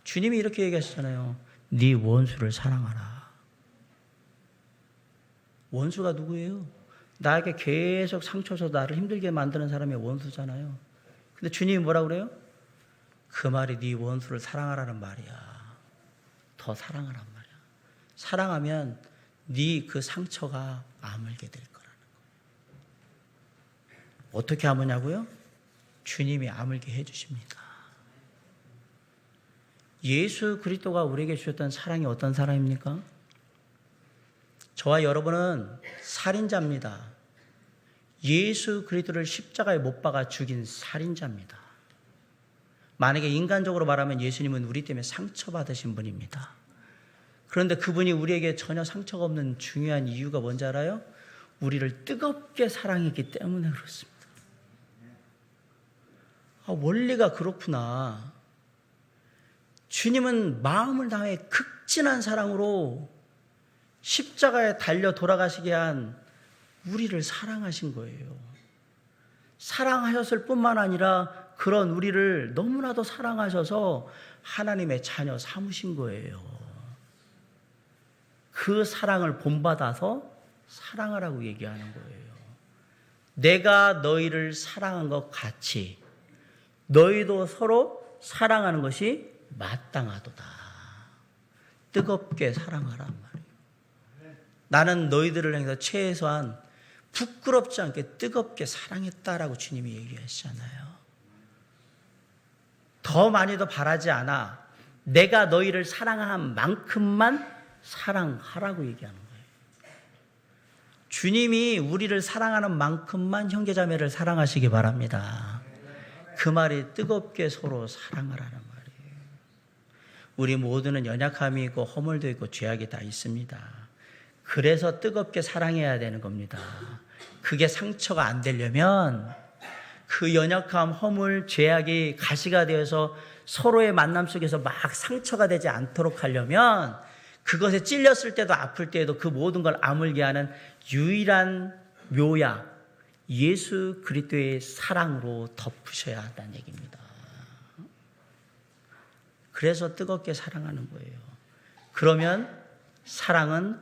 주님이 이렇게 얘기하시잖아요. 네 원수를 사랑하라. 원수가 누구예요? 나에게 계속 상처 줘서 나를 힘들게 만드는 사람이 원수잖아요. 근데 주님이 뭐라고 그래요? 그 말이 네 원수를 사랑하라는 말이야. 더 사랑하란 말이야. 사랑하면 네 그 상처가 아물게 될 거라는 거예요. 어떻게 아무냐고요? 주님이 아물게 해주십니다. 예수 그리스도가 우리에게 주셨던 사랑이 어떤 사랑입니까? 저와 여러분은 살인자입니다. 예수 그리스도를 십자가에 못 박아 죽인 살인자입니다. 만약에 인간적으로 말하면 예수님은 우리 때문에 상처받으신 분입니다. 그런데 그분이 우리에게 전혀 상처가 없는 중요한 이유가 뭔지 알아요? 우리를 뜨겁게 사랑했기 때문에 그렇습니다. 원리가 그렇구나. 주님은 마음을 다해 극진한 사랑으로 십자가에 달려 돌아가시게 한 우리를 사랑하신 거예요. 사랑하셨을 뿐만 아니라 그런 우리를 너무나도 사랑하셔서 하나님의 자녀 삼으신 거예요. 그 사랑을 본받아서 사랑하라고 얘기하는 거예요. 내가 너희를 사랑한 것 같이 너희도 서로 사랑하는 것이 마땅하도다. 뜨겁게 사랑하란 말이에요. 나는 너희들을 향해서 최소한 부끄럽지 않게 뜨겁게 사랑했다라고 주님이 얘기하시잖아요. 더 많이도 바라지 않아. 내가 너희를 사랑한 만큼만 사랑하라고 얘기하는 거예요. 주님이 우리를 사랑하는 만큼만 형제자매를 사랑하시기 바랍니다. 그 말이 뜨겁게 서로 사랑하라는 말이에요. 우리 모두는 연약함이 있고 허물도 있고 죄악이 다 있습니다. 그래서 뜨겁게 사랑해야 되는 겁니다. 그게 상처가 안 되려면 그 연약함, 허물, 죄악이 가시가 되어서 서로의 만남 속에서 막 상처가 되지 않도록 하려면 그것에 찔렸을 때도 아플 때에도 그 모든 걸 아물게 하는 유일한 묘약, 예수 그리스도의 사랑으로 덮으셔야 한다는 얘기입니다. 그래서 뜨겁게 사랑하는 거예요. 그러면 사랑은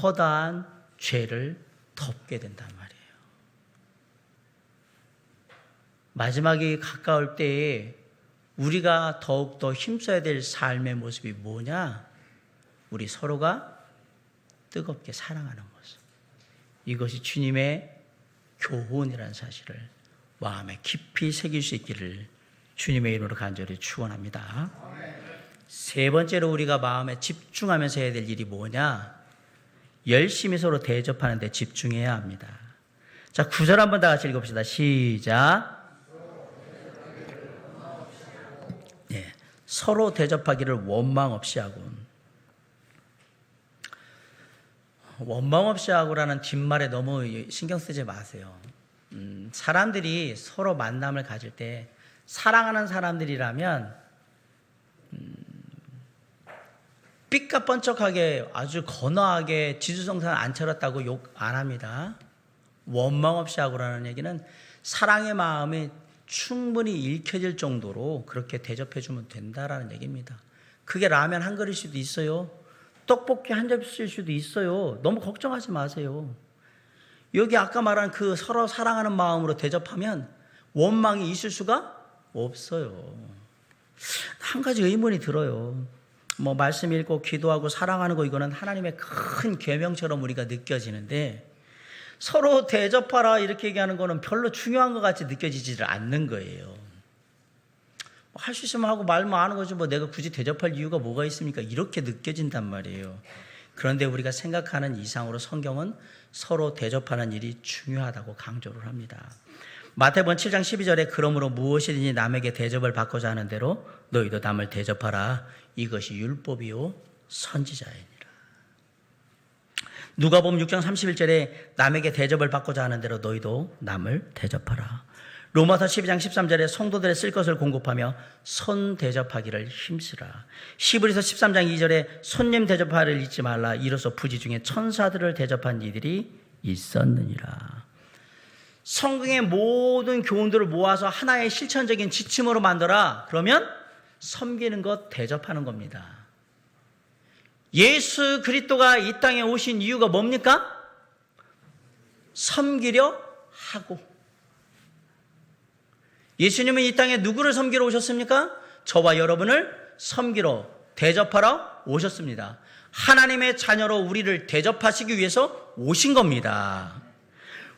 허다한 죄를 덮게 된단 말이에요. 마지막이 가까울 때에 우리가 더욱더 힘써야 될 삶의 모습이 뭐냐? 우리 서로가 뜨겁게 사랑하는 모습. 이것이 주님의 교훈이라는 사실을 마음에 깊이 새길 수 있기를 주님의 이름으로 간절히 축원합니다. 세 번째로 우리가 마음에 집중하면서 해야 될 일이 뭐냐? 열심히 서로 대접하는 데 집중해야 합니다. 자, 9절 한번 다 같이 읽읍시다. 시작. 네, 서로 대접하기를 원망 없이 하고. 원망 없이 하고라는 뒷말에 너무 신경 쓰지 마세요. 사람들이 서로 만남을 가질 때 사랑하는 사람들이라면 삐까뻔쩍하게 아주 건어하게 지주성찬 안 차렸다고 욕 안 합니다. 원망 없이 하고라는 얘기는 사랑의 마음이 충분히 읽혀질 정도로 그렇게 대접해주면 된다라는 얘기입니다. 그게 라면 한 그릇일 수도 있어요. 떡볶이 한 접시일 수도 있어요. 너무 걱정하지 마세요. 여기 아까 말한 그 서로 사랑하는 마음으로 대접하면 원망이 있을 수가 없어요. 한 가지 의문이 들어요. 뭐 말씀 읽고 기도하고 사랑하는 거 이거는 하나님의 큰 계명처럼 우리가 느껴지는데 서로 대접하라 이렇게 얘기하는 거는 별로 중요한 것 같이 느껴지지를 않는 거예요. 할 수 있으면 하고 말만 하는 거지 뭐 내가 굳이 대접할 이유가 뭐가 있습니까? 이렇게 느껴진단 말이에요. 그런데 우리가 생각하는 이상으로 성경은 서로 대접하는 일이 중요하다고 강조를 합니다. 마태복음 7장 12절에 그러므로 무엇이든지 남에게 대접을 받고자 하는 대로 너희도 남을 대접하라. 이것이 율법이요 선지자이니라. 누가복음 6장 31절에 남에게 대접을 받고자 하는 대로 너희도 남을 대접하라. 로마서 12장 13절에 성도들의 쓸 것을 공급하며 손 대접하기를 힘쓰라. 히브리서 13장 2절에 손님 대접하기를 잊지 말라. 이로써 부지 중에 천사들을 대접한 이들이 있었느니라. 성경의 모든 교훈들을 모아서 하나의 실천적인 지침으로 만들어라. 그러면 섬기는 것, 대접하는 겁니다. 예수 그리스도가 이 땅에 오신 이유가 뭡니까? 섬기려 하고. 예수님은 이 땅에 누구를 섬기러 오셨습니까? 저와 여러분을 섬기러 대접하러 오셨습니다. 하나님의 자녀로 우리를 대접하시기 위해서 오신 겁니다.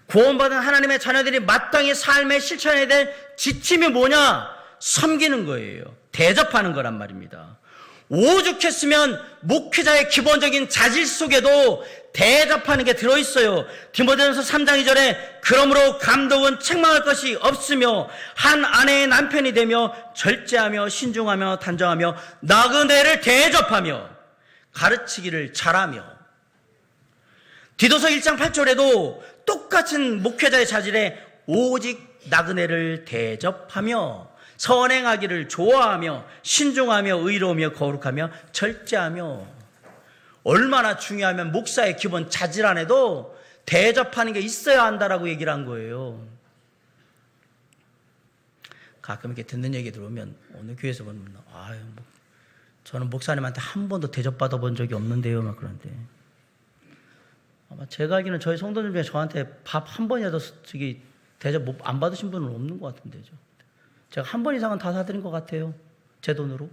구원받은 하나님의 자녀들이 마땅히 삶에 실천해야 될 지침이 뭐냐? 섬기는 거예요. 대접하는 거란 말입니다. 오죽했으면 목회자의 기본적인 자질 속에도 대접하는 게 들어있어요. 디모데전서 3장 2절에 그러므로 감독은 책망할 것이 없으며 한 아내의 남편이 되며 절제하며 신중하며 단정하며 나그네를 대접하며 가르치기를 잘하며. 디도서 1장 8절에도 똑같은 목회자의 자질에 오직 나그네를 대접하며 선행하기를 좋아하며 신중하며 의로우며 거룩하며 절제하며. 얼마나 중요하면 목사의 기본 자질 안에도 대접하는 게 있어야 한다라고 얘기를 한 거예요. 가끔 이렇게 듣는 얘기 들어오면 어느 교회에서 보면 아유 뭐 저는 목사님한테 한 번도 대접받아 본 적이 없는데요 막 그런데 아마 제가 알기로는 저희 성도들 중에 저한테 밥 한 번이라도 저기 대접 안 받으신 분은 없는 것 같은데죠. 제가 한 번 이상은 다 사드린 것 같아요. 제 돈으로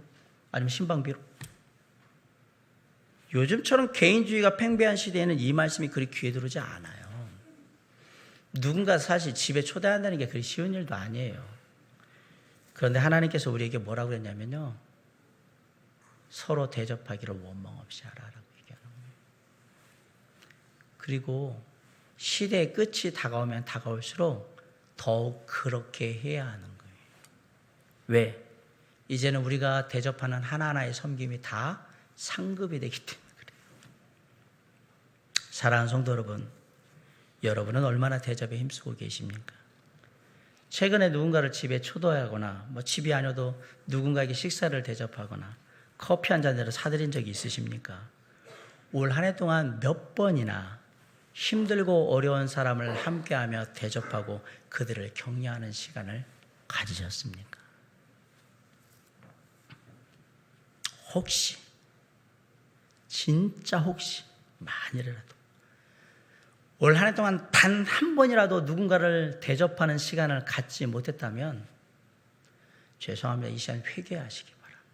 아니면 신방비로. 요즘처럼 개인주의가 팽배한 시대에는 이 말씀이 그리 귀에 들어오지 않아요. 누군가 사실 집에 초대한다는 게 그리 쉬운 일도 아니에요. 그런데 하나님께서 우리에게 뭐라고 그랬냐면요. 서로 대접하기를 원망 없이 하라라고 얘기하는 거예요. 그리고 시대의 끝이 다가오면 다가올수록 더욱 그렇게 해야 하는 거예요. 왜? 이제는 우리가 대접하는 하나하나의 섬김이 다 상급이 되기 때문에 그래요. 사랑하는 성도 여러분, 여러분은 얼마나 대접에 힘쓰고 계십니까? 최근에 누군가를 집에 초대하거나 뭐 집이 아니어도 누군가에게 식사를 대접하거나 커피 한 잔을 사드린 적이 있으십니까? 올 한 해 동안 몇 번이나 힘들고 어려운 사람을 함께하며 대접하고 그들을 격려하는 시간을 가지셨습니까? 혹시 진짜 혹시 만일이라도 올 한 해 동안 단 한 번이라도 누군가를 대접하는 시간을 갖지 못했다면 죄송합니다. 이 시간 회개하시기 바랍니다.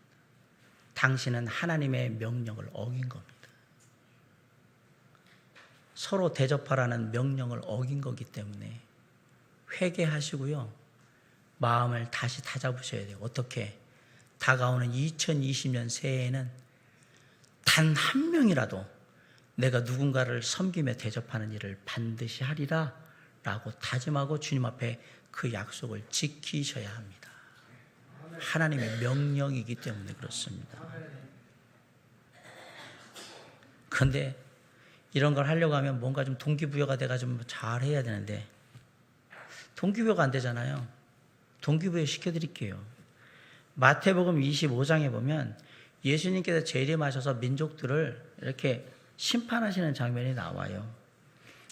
당신은 하나님의 명령을 어긴 겁니다. 서로 대접하라는 명령을 어긴 거기 때문에 회개하시고요. 마음을 다시 다잡으셔야 돼요. 어떻게? 다가오는 2020년 새해에는 단 한 명이라도 내가 누군가를 섬기며 대접하는 일을 반드시 하리라 라고 다짐하고 주님 앞에 그 약속을 지키셔야 합니다. 하나님의 명령이기 때문에 그렇습니다. 그런데 이런 걸 하려고 하면 뭔가 좀 동기부여가 돼가지고 잘 해야 되는데 동기부여가 안 되잖아요. 동기부여 시켜드릴게요. 마태복음 25장에 보면 예수님께서 재림하셔서 민족들을 이렇게 심판하시는 장면이 나와요.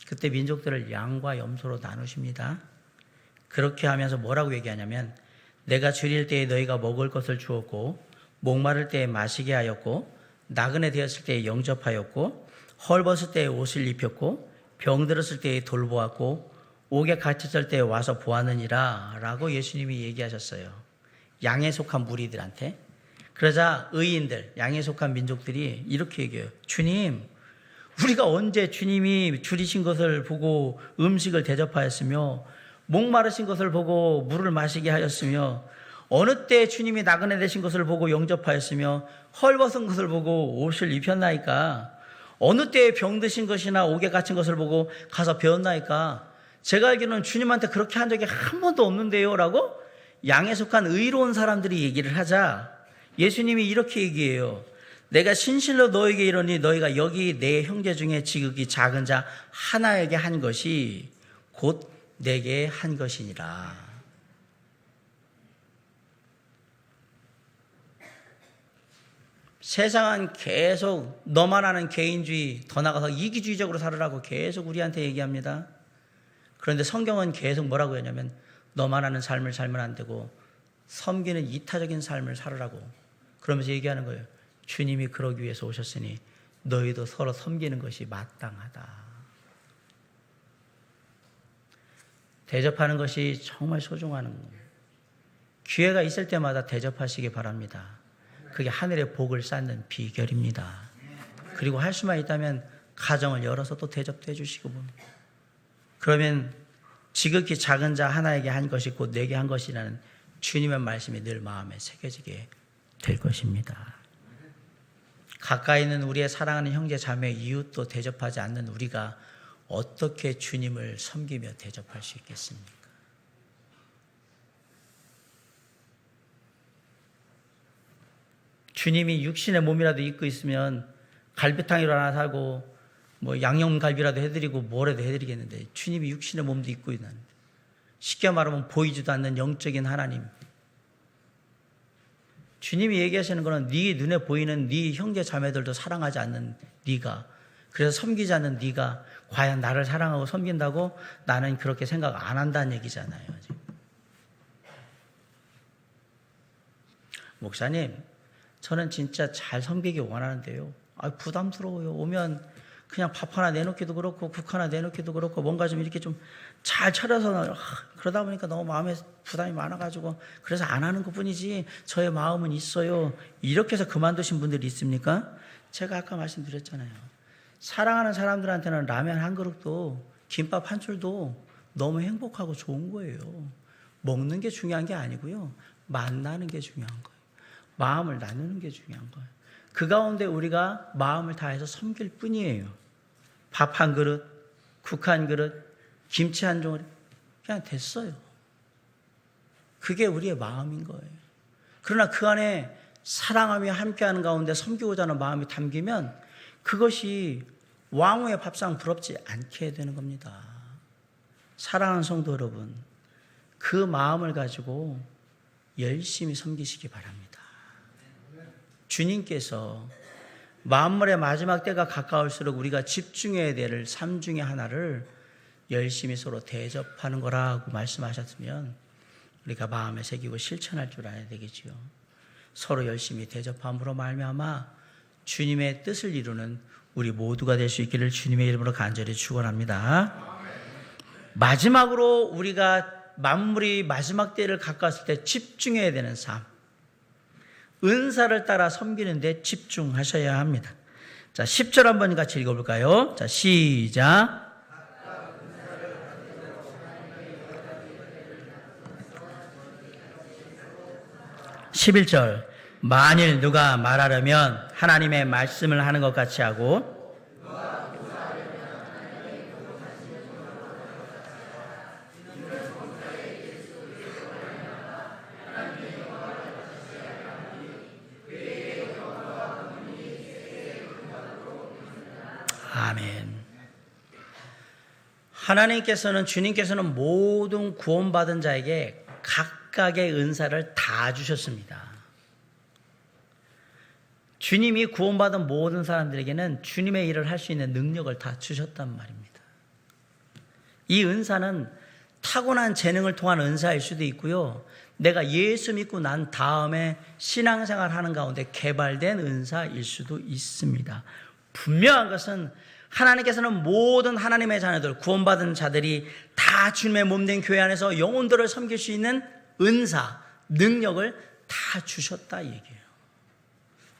그때 민족들을 양과 염소로 나누십니다. 그렇게 하면서 뭐라고 얘기하냐면 내가 줄일 때에 너희가 먹을 것을 주었고 목마를 때에 마시게 하였고 나그네 되었을 때에 영접하였고 헐벗을 때에 옷을 입혔고 병 들었을 때 돌보았고 옥에 갇혔을 때 와서 보았느니라 라고 예수님이 얘기하셨어요. 양에 속한 무리들한테. 그러자 의인들, 양에 속한 민족들이 이렇게 얘기해요. 주님, 우리가 언제 주님이 줄이신 것을 보고 음식을 대접하였으며 목마르신 것을 보고 물을 마시게 하였으며 어느 때 주님이 나그네 되신 것을 보고 영접하였으며 헐벗은 것을 보고 옷을 입혔나이까? 어느 때에 병드신 것이나 옥에 갇힌 것을 보고 가서 배웠나이까? 제가 알기로는 주님한테 그렇게 한 적이 한 번도 없는데요 라고 양에 속한 의로운 사람들이 얘기를 하자 예수님이 이렇게 얘기해요. 내가 진실로 너에게 이르니 너희가 여기 내 형제 중에 지극히 작은 자 하나에게 한 것이 곧 내게 한 것이니라. 세상은 계속 너만 아는 개인주의, 더 나가서 이기주의적으로 살으라고 계속 우리한테 얘기합니다. 그런데 성경은 계속 뭐라고 하냐면 너만 아는 삶을 살면 안 되고 섬기는 이타적인 삶을 살으라고 그러면서 얘기하는 거예요. 주님이 그러기 위해서 오셨으니 너희도 서로 섬기는 것이 마땅하다. 대접하는 것이 정말 소중한 거예요. 기회가 있을 때마다 대접하시기 바랍니다. 그게 하늘의 복을 쌓는 비결입니다. 그리고 할 수만 있다면 가정을 열어서 또 대접도 해주시고 그러면 지극히 작은 자 하나에게 한 것이 곧 내게 한 것이라는 주님의 말씀이 늘 마음에 새겨지게 될 것입니다. 가까이 있는 우리의 사랑하는 형제 자매 이웃도 대접하지 않는 우리가 어떻게 주님을 섬기며 대접할 수 있겠습니까? 주님이 육신의 몸이라도 입고 있으면 갈비탕이라도 하나 사고 뭐 양념갈비라도 해드리고 뭐라도 해드리겠는데 주님이 육신의 몸도 입고 있는 쉽게 말하면 보이지도 않는 영적인 하나님. 주님이 얘기하시는 거는 네 눈에 보이는 네 형제 자매들도 사랑하지 않는 네가 그래서 섬기지 않는 네가 과연 나를 사랑하고 섬긴다고 나는 그렇게 생각 안 한다는 얘기잖아요. 목사님 저는 진짜 잘 섬기기 원하는데요. 부담스러워요. 오면 그냥 밥 하나 내놓기도 그렇고 국 하나 내놓기도 그렇고 뭔가 좀 이렇게 좀 잘 차려서 그러다 보니까 너무 마음에 부담이 많아가지고 그래서 안 하는 것뿐이지 저의 마음은 있어요. 이렇게 해서 그만두신 분들이 있습니까? 제가 아까 말씀드렸잖아요. 사랑하는 사람들한테는 라면 한 그릇도 김밥 한 줄도 너무 행복하고 좋은 거예요. 먹는 게 중요한 게 아니고요. 만나는 게 중요한 거예요. 마음을 나누는 게 중요한 거예요. 그 가운데 우리가 마음을 다해서 섬길 뿐이에요. 밥 한 그릇, 국 한 그릇, 김치 한 조각 그냥 됐어요. 그게 우리의 마음인 거예요. 그러나 그 안에 사랑하며 함께하는 가운데 섬기고자 하는 마음이 담기면 그것이 왕후의 밥상 부럽지 않게 되는 겁니다. 사랑하는 성도 여러분, 그 마음을 가지고 열심히 섬기시기 바랍니다. 주님께서 만물의 마지막 때가 가까울수록 우리가 집중해야 될 삶 중에 하나를 열심히 서로 대접하는 거라고 말씀하셨으면 우리가 마음에 새기고 실천할 줄 알아야 되겠지요. 서로 열심히 대접함으로 말미암아 주님의 뜻을 이루는 우리 모두가 될 수 있기를 주님의 이름으로 간절히 축원합니다. 마지막으로 우리가 만물이 마지막 때를 가까웠을 때 집중해야 되는 삶, 은사를 따라 섬기는 데 집중하셔야 합니다. 자, 10절 한번 같이 읽어볼까요? 자, 시작. 11절. 만일 누가 말하려면 하나님의 말씀을 하는 것 같이 하고 아멘. 주님께서는 모든 구원받은 자에게 각각의 은사를 다 주셨습니다. 주님이 구원받은 모든 사람들에게는 주님의 일을 할 수 있는 능력을 다 주셨단 말입니다. 이 은사는 타고난 재능을 통한 은사일 수도 있고요. 내가 예수 믿고 난 다음에 신앙생활 하는 가운데 개발된 은사일 수도 있습니다. 분명한 것은 하나님께서는 모든 하나님의 자녀들, 구원받은 자들이 다 주님의 몸된 교회 안에서 영혼들을 섬길 수 있는 은사, 능력을 다 주셨다 이 얘기예요.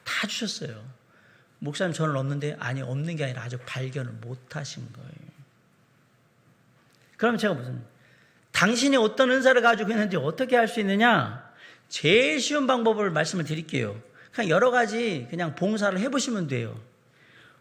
다 주셨어요. 목사님 저는 없는데, 아니 없는 게 아니라 아주 발견을 못 하신 거예요. 그럼 제가 당신이 어떤 은사를 가지고 있는지 어떻게 할 수 있느냐? 제일 쉬운 방법을 말씀을 드릴게요. 그냥 여러 가지 그냥 봉사를 해보시면 돼요.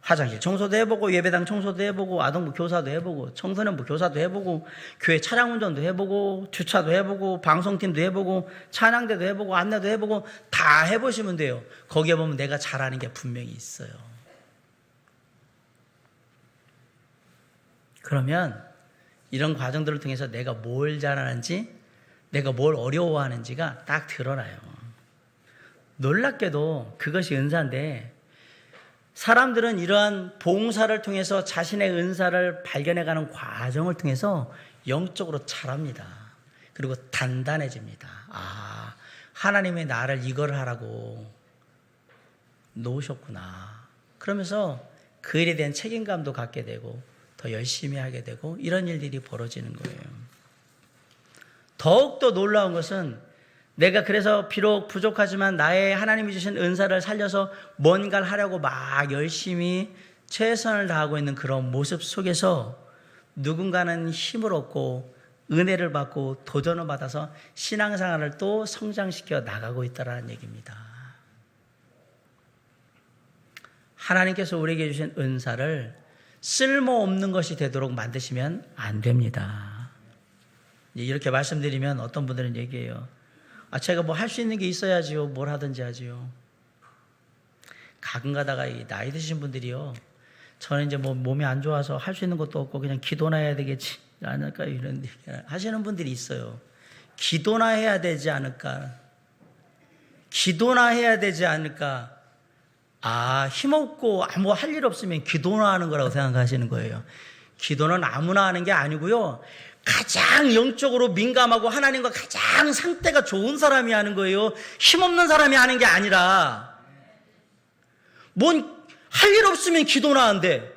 화장실 청소도 해보고, 예배당 청소도 해보고, 아동부 교사도 해보고, 청소년부 교사도 해보고, 교회 차량 운전도 해보고, 주차도 해보고, 방송팀도 해보고, 찬양대도 해보고, 안내도 해보고, 다 해보시면 돼요. 거기에 보면 내가 잘하는 게 분명히 있어요. 그러면 이런 과정들을 통해서 내가 뭘 잘하는지, 내가 뭘 어려워하는지가 딱 드러나요. 놀랍게도 그것이 은사인데, 사람들은 이러한 봉사를 통해서 자신의 은사를 발견해가는 과정을 통해서 영적으로 자랍니다. 그리고 단단해집니다. 아, 하나님이 나를 이걸 하라고 놓으셨구나. 그러면서 그 일에 대한 책임감도 갖게 되고 더 열심히 하게 되고 이런 일들이 벌어지는 거예요. 더욱더 놀라운 것은 내가 그래서 비록 부족하지만 나의 하나님이 주신 은사를 살려서 뭔가를 하려고 막 열심히 최선을 다하고 있는 그런 모습 속에서 누군가는 힘을 얻고 은혜를 받고 도전을 받아서 신앙생활을 또 성장시켜 나가고 있다는 얘기입니다. 하나님께서 우리에게 주신 은사를 쓸모없는 것이 되도록 만드시면 안 됩니다. 이렇게 말씀드리면 어떤 분들은 얘기해요. 아, 제가 뭐 할 수 있는 게 있어야지요. 뭘 하든지 하지요. 가끔 가다가 나이 드신 분들이요. 저는 이제 뭐 몸이 안 좋아서 할 수 있는 것도 없고 그냥 기도나 해야 되겠지 않을까 이런 얘기 하시는 분들이 있어요. 기도나 해야 되지 않을까. 기도나 해야 되지 않을까. 아, 힘없고 아무 할 일 없으면 기도나 하는 거라고 생각하시는 거예요. 기도는 아무나 하는 게 아니고요. 가장 영적으로 민감하고 하나님과 가장 상태가 좋은 사람이 하는 거예요. 힘없는 사람이 하는 게 아니라. 뭔 할 일 없으면 기도나 한대.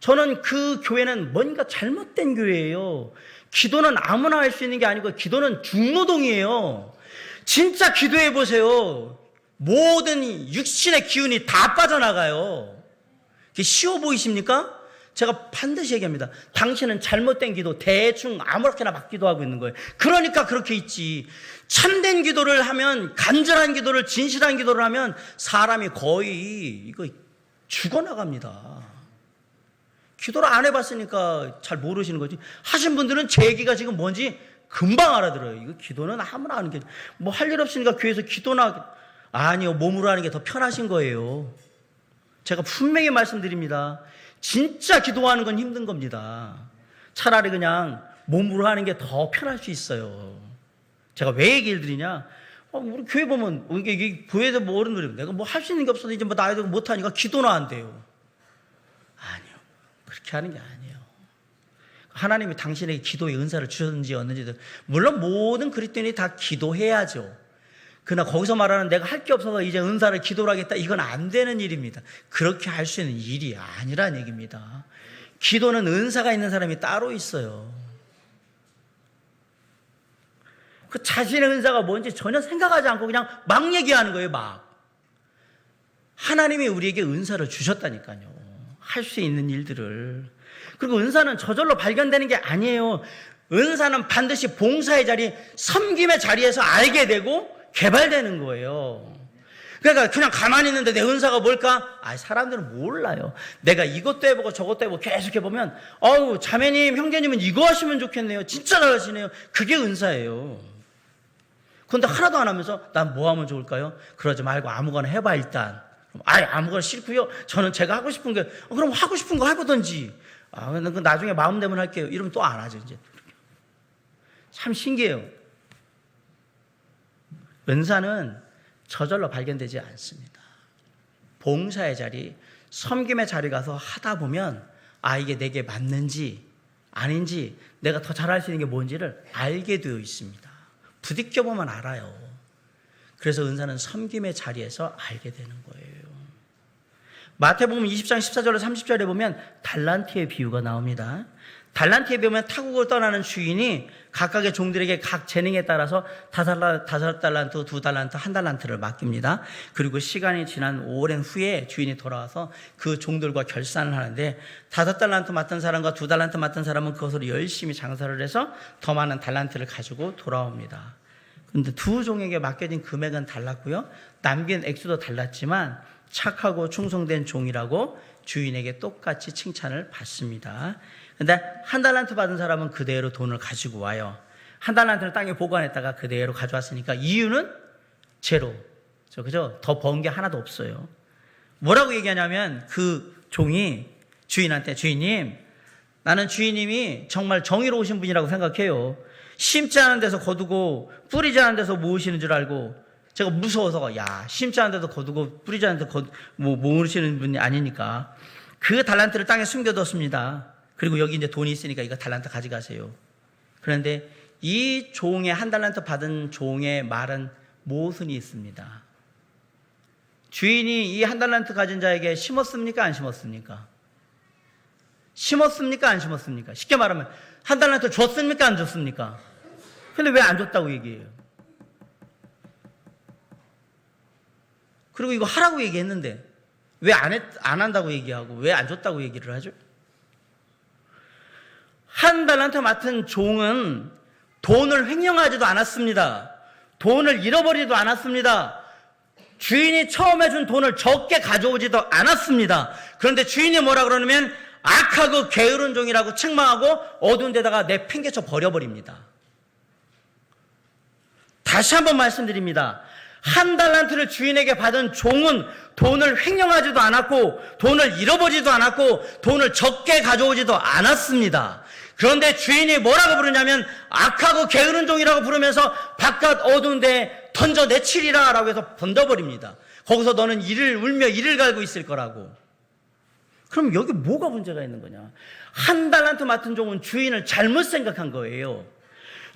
저는 그 교회는 뭔가 잘못된 교회예요. 기도는 아무나 할 수 있는 게 아니고 기도는 중노동이에요. 진짜 기도해 보세요. 모든 육신의 기운이 다 빠져나가요. 그게 쉬워 보이십니까? 제가 반드시 얘기합니다. 당신은 잘못된 기도 대충 아무렇게나 막 기도하고 있는 거예요. 그러니까 그렇게 있지. 참된 기도를 하면, 간절한 기도를, 진실한 기도를 하면 사람이 거의 이거 죽어나갑니다. 기도를 안 해봤으니까 잘 모르시는 거지. 하신 분들은 제 얘기가 지금 뭔지 금방 알아들어요. 이거 기도는 아무나 하는 게, 뭐 할 일 없으니까 교회에서 기도나, 아니요, 몸으로 하는 게 더 편하신 거예요. 제가 분명히 말씀드립니다. 진짜 기도하는 건 힘든 겁니다. 차라리 그냥 몸으로 하는 게 더 편할 수 있어요. 제가 왜 얘기를 드리냐? 우리 교회 보면, 이게 교회에서 뭐 어른들이 내가 뭐 할 수 있는 게 없어서 이제 뭐 나이도 못하니까 기도나 한대요. 아니요. 그렇게 하는 게 아니에요. 하나님이 당신에게 기도의 은사를 주셨는지 없는지, 물론 모든 그리스도인이 다 기도해야죠. 그러나 거기서 말하는 내가 할 게 없어서 이제 은사를 기도를 하겠다, 이건 안 되는 일입니다. 그렇게 할 수 있는 일이 아니란 얘기입니다. 기도는 은사가 있는 사람이 따로 있어요. 그 자신의 은사가 뭔지 전혀 생각하지 않고 그냥 막 얘기하는 거예요. 막. 하나님이 우리에게 은사를 주셨다니까요. 할 수 있는 일들을. 그리고 은사는 저절로 발견되는 게 아니에요. 은사는 반드시 봉사의 자리, 섬김의 자리에서 알게 되고 개발되는 거예요. 그러니까 그냥 가만히 있는데 내 은사가 뭘까? 사람들은 몰라요. 내가 이것도 해보고 저것도 해보고 계속 해보면, 자매님, 형제님은 이거 하시면 좋겠네요. 진짜 잘하시네요. 그게 은사예요. 그런데 하나도 안 하면서 난 뭐 하면 좋을까요? 그러지 말고 아무거나 해봐 일단. 아무거나 싫고요. 저는 제가 하고 싶은 게, 그럼 하고 싶은 거 해보든지. 나중에 마음 되면 할게요. 이러면 또 안 하죠 이제. 참 신기해요. 은사는 저절로 발견되지 않습니다. 봉사의 자리, 섬김의 자리 가서 하다 보면 이게 내게 맞는지 아닌지, 내가 더 잘할 수 있는 게 뭔지를 알게 되어 있습니다. 부딪혀보면 알아요. 그래서 은사는 섬김의 자리에서 알게 되는 거예요. 마태복음 20장 14절로 30절에 보면 달란트의 비유가 나옵니다. 달란트에 보면 타국을 떠나는 주인이 각각의 종들에게 각 재능에 따라서 5달란트, 2달란트, 1달란트를 맡깁니다. 그리고 시간이 지난 오랜 후에 주인이 돌아와서 그 종들과 결산을 하는데 5달란트 맡은 사람과 2달란트 맡은 사람은 그것으로 열심히 장사를 해서 더 많은 달란트를 가지고 돌아옵니다. 그런데 두 종에게 맡겨진 금액은 달랐고요. 남긴 액수도 달랐지만 착하고 충성된 종이라고 주인에게 똑같이 칭찬을 받습니다. 근데 1달란트 받은 사람은 그대로 돈을 가지고 와요. 1달란트를 땅에 보관했다가 그대로 가져왔으니까 이유는 제로. 그죠? 더 번 게 하나도 없어요. 뭐라고 얘기하냐면 그 종이 주인한테 주인님, 나는 주인님이 정말 정의로우신 분이라고 생각해요. 심지 않은 데서 거두고 뿌리지 않은 데서 모으시는 줄 알고 제가 무서워서 심지 않은 데서 거두고 뿌리지 않은 데서 모으시는 분이 아니니까 그 달란트를 땅에 숨겨뒀습니다. 그리고 여기 이제 돈이 있으니까 이거 달란트 가져가세요. 그런데 이 종의 1달란트 받은 종의 말은 모순이 있습니다. 주인이 이 1달란트 가진 자에게 심었습니까? 안 심었습니까? 심었습니까? 안 심었습니까? 쉽게 말하면 1달란트 줬습니까? 안 줬습니까? 근데 왜 안 줬다고 얘기해요? 그리고 이거 하라고 얘기했는데 왜 안 한다고 얘기하고 왜 안 줬다고 얘기를 하죠? 1달란트 맡은 종은 돈을 횡령하지도 않았습니다. 돈을 잃어버리지도 않았습니다. 주인이 처음에 준 돈을 적게 가져오지도 않았습니다. 그런데 주인이 뭐라 그러냐면 악하고 게으른 종이라고 책망하고 어두운 데다가 내팽개쳐 버려버립니다. 다시 한번 말씀드립니다. 1달란트를 주인에게 받은 종은 돈을 횡령하지도 않았고 돈을 잃어버리지도 않았고 돈을 적게 가져오지도 않았습니다. 그런데 주인이 뭐라고 부르냐면 악하고 게으른 종이라고 부르면서 바깥 어두운 데에 던져내치리라 라고 해서 던져버립니다. 거기서 너는 이를 울며 이를 갈고 있을 거라고. 그럼 여기 뭐가 문제가 있는 거냐? 1달란트 맡은 종은 주인을 잘못 생각한 거예요.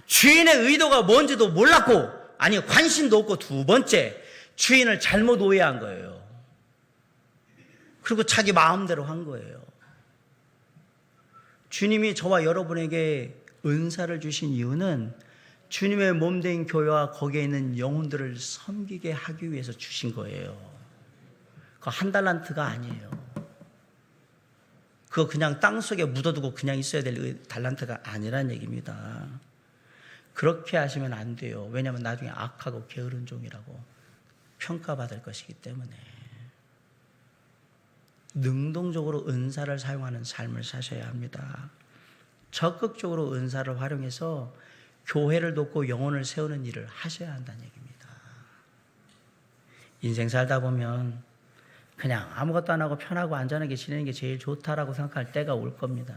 주인의 의도가 뭔지도 몰랐고 아니 관심도 없고 두 번째 주인을 잘못 오해한 거예요. 그리고 자기 마음대로 한 거예요. 주님이 저와 여러분에게 은사를 주신 이유는 주님의 몸된 교회와 거기에 있는 영혼들을 섬기게 하기 위해서 주신 거예요. 그거 1달란트가 아니에요. 그거 그냥 땅속에 묻어두고 그냥 있어야 될 달란트가 아니란 얘기입니다. 그렇게 하시면 안 돼요. 왜냐하면 나중에 악하고 게으른 종이라고 평가받을 것이기 때문에. 능동적으로 은사를 사용하는 삶을 사셔야 합니다. 적극적으로 은사를 활용해서 교회를 돕고 영혼을 세우는 일을 하셔야 한다는 얘기입니다. 인생 살다 보면 그냥 아무것도 안 하고 편하고 안전하게 지내는 게 제일 좋다라고 생각할 때가 올 겁니다.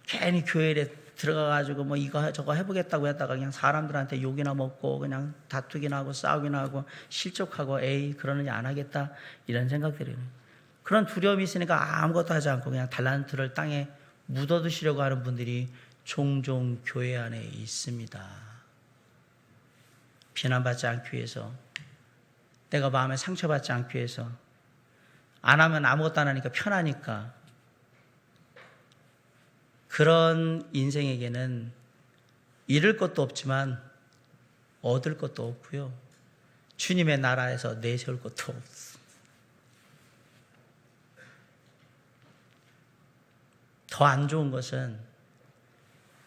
괜히 교회에 들어가가지고 뭐 이거 저거 해보겠다고 했다가 그냥 사람들한테 욕이나 먹고 그냥 다투기나 하고 싸우기나 하고 실족하고 에이 그러느니 안 하겠다 이런 생각들이 그런 두려움이 있으니까 아무것도 하지 않고 그냥 달란트를 땅에 묻어두시려고 하는 분들이 종종 교회 안에 있습니다. 비난받지 않기 위해서, 내가 마음에 상처받지 않기 위해서, 안 하면 아무것도 안 하니까 편하니까. 그런 인생에게는 잃을 것도 없지만 얻을 것도 없고요. 주님의 나라에서 내세울 것도 없습니다. 더 안 좋은 것은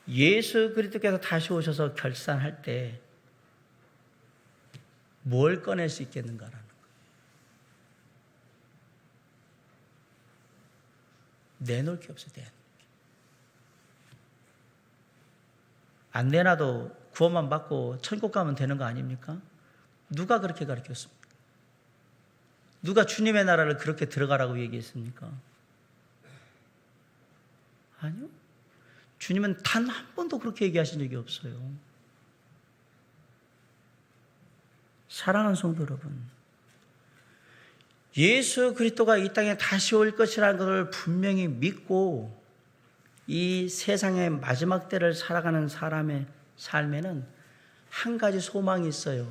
예수 그리스도께서 다시 오셔서 결산할 때 뭘 꺼낼 수 있겠는가라는 거예요. 내놓을 게 없어요. 안 내놔도 구원만 받고 천국 가면 되는 거 아닙니까? 누가 그렇게 가르쳤습니까? 누가 주님의 나라를 그렇게 들어가라고 얘기했습니까? 아니요. 주님은 단 한 번도 그렇게 얘기하신 적이 없어요. 사랑하는 성도 여러분, 예수 그리스도가 이 땅에 다시 올 것이라는 것을 분명히 믿고 이 세상의 마지막 때를 살아가는 사람의 삶에는 한 가지 소망이 있어요.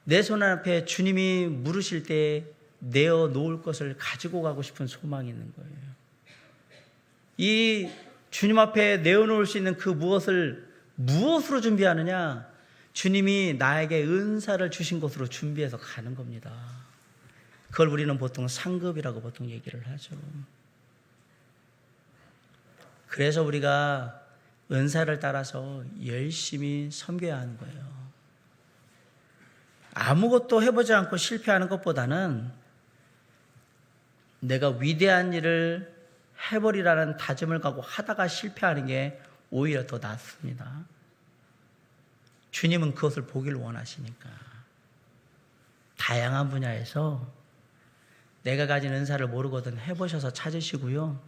내 손 앞에 주님이 물으실 때 내어놓을 것을 가지고 가고 싶은 소망이 있는 거예요. 이 주님 앞에 내어놓을 수 있는 그 무엇으로 준비하느냐? 주님이 나에게 은사를 주신 곳으로 준비해서 가는 겁니다. 그걸 우리는 보통 상급이라고 보통 얘기를 하죠. 그래서 우리가 은사를 따라서 열심히 섬겨야 하는 거예요. 아무것도 해보지 않고 실패하는 것보다는 내가 위대한 일을 해버리라는 다짐을 갖고 하다가 실패하는 게 오히려 더 낫습니다. 주님은 그것을 보길 원하시니까. 다양한 분야에서 내가 가진 은사를 모르거든 해보셔서 찾으시고요.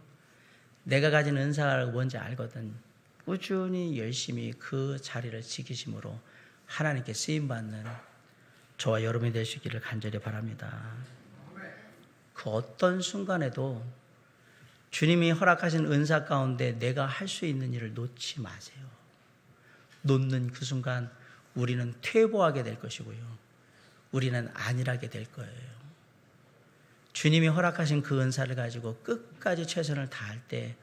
내가 가진 은사가 뭔지 알거든 꾸준히 열심히 그 자리를 지키심으로 하나님께 쓰임받는 저와 여러분이 되시기를 간절히 바랍니다. 그 어떤 순간에도 주님이 허락하신 은사 가운데 내가 할 수 있는 일을 놓지 마세요. 놓는 그 순간 우리는 퇴보하게 될 것이고요. 우리는 안일하게 될 거예요. 주님이 허락하신 그 은사를 가지고 끝까지 최선을 다할 때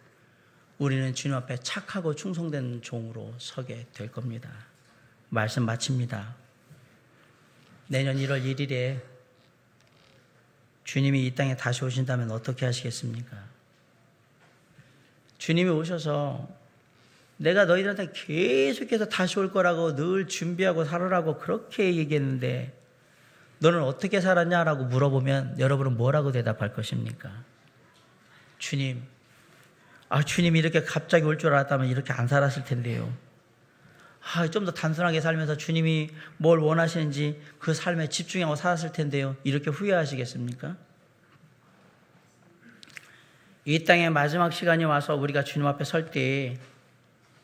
우리는 주님 앞에 착하고 충성된 종으로 서게 될 겁니다. 말씀 마칩니다. 내년 1월 1일에 주님이 이 땅에 다시 오신다면 어떻게 하시겠습니까? 주님이 오셔서 내가 너희들한테 계속해서 다시 올 거라고 늘 준비하고 살으라고 그렇게 얘기했는데 너는 어떻게 살았냐라고 물어보면 여러분은 뭐라고 대답할 것입니까? 주님, 주님이 이렇게 갑자기 올 줄 알았다면 이렇게 안 살았을 텐데요. 좀 더 단순하게 살면서 주님이 뭘 원하시는지 그 삶에 집중하고 살았을 텐데요. 이렇게 후회하시겠습니까? 이 땅의 마지막 시간이 와서 우리가 주님 앞에 설 때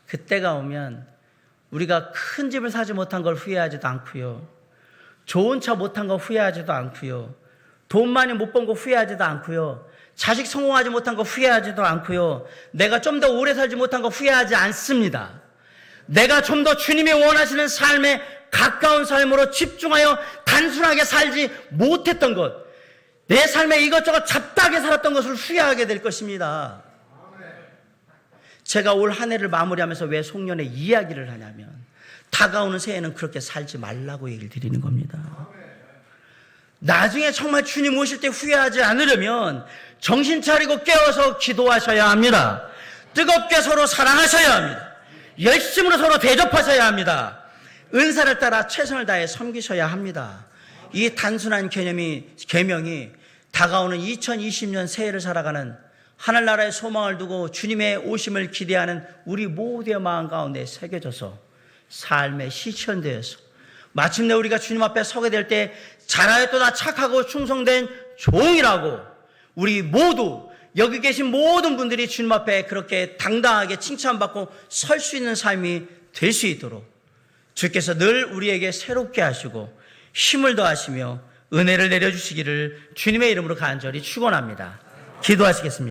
그때가 오면 우리가 큰 집을 사지 못한 걸 후회하지도 않고요. 좋은 차 못 탄 거 후회하지도 않고요. 돈 많이 못 번 거 후회하지도 않고요. 자식 성공하지 못한 거 후회하지도 않고요. 내가 좀 더 오래 살지 못한 거 후회하지 않습니다. 내가 좀 더 주님이 원하시는 삶에 가까운 삶으로 집중하여 단순하게 살지 못했던 것, 내 삶에 이것저것 잡다하게 살았던 것을 후회하게 될 것입니다. 제가 올 한 해를 마무리하면서 왜 송년회 이야기를 하냐면 다가오는 새해는 그렇게 살지 말라고 얘기를 드리는 겁니다. 나중에 정말 주님 오실 때 후회하지 않으려면 정신 차리고 깨어서 기도하셔야 합니다. 뜨겁게 서로 사랑하셔야 합니다. 열심으로 서로 대접하셔야 합니다. 은사를 따라 최선을 다해 섬기셔야 합니다. 이 단순한 계명이 다가오는 2020년 새해를 살아가는 하늘나라의 소망을 두고 주님의 오심을 기대하는 우리 모두의 마음 가운데 새겨져서 삶의 실천되어서 마침내 우리가 주님 앞에 서게 될 때 잘하였도다 착하고 충성된 종이라고 우리 모두 여기 계신 모든 분들이 주님 앞에 그렇게 당당하게 칭찬받고 설 수 있는 삶이 될 수 있도록 주께서 늘 우리에게 새롭게 하시고 힘을 더하시며 은혜를 내려주시기를 주님의 이름으로 간절히 축원합니다. 기도하시겠습니다.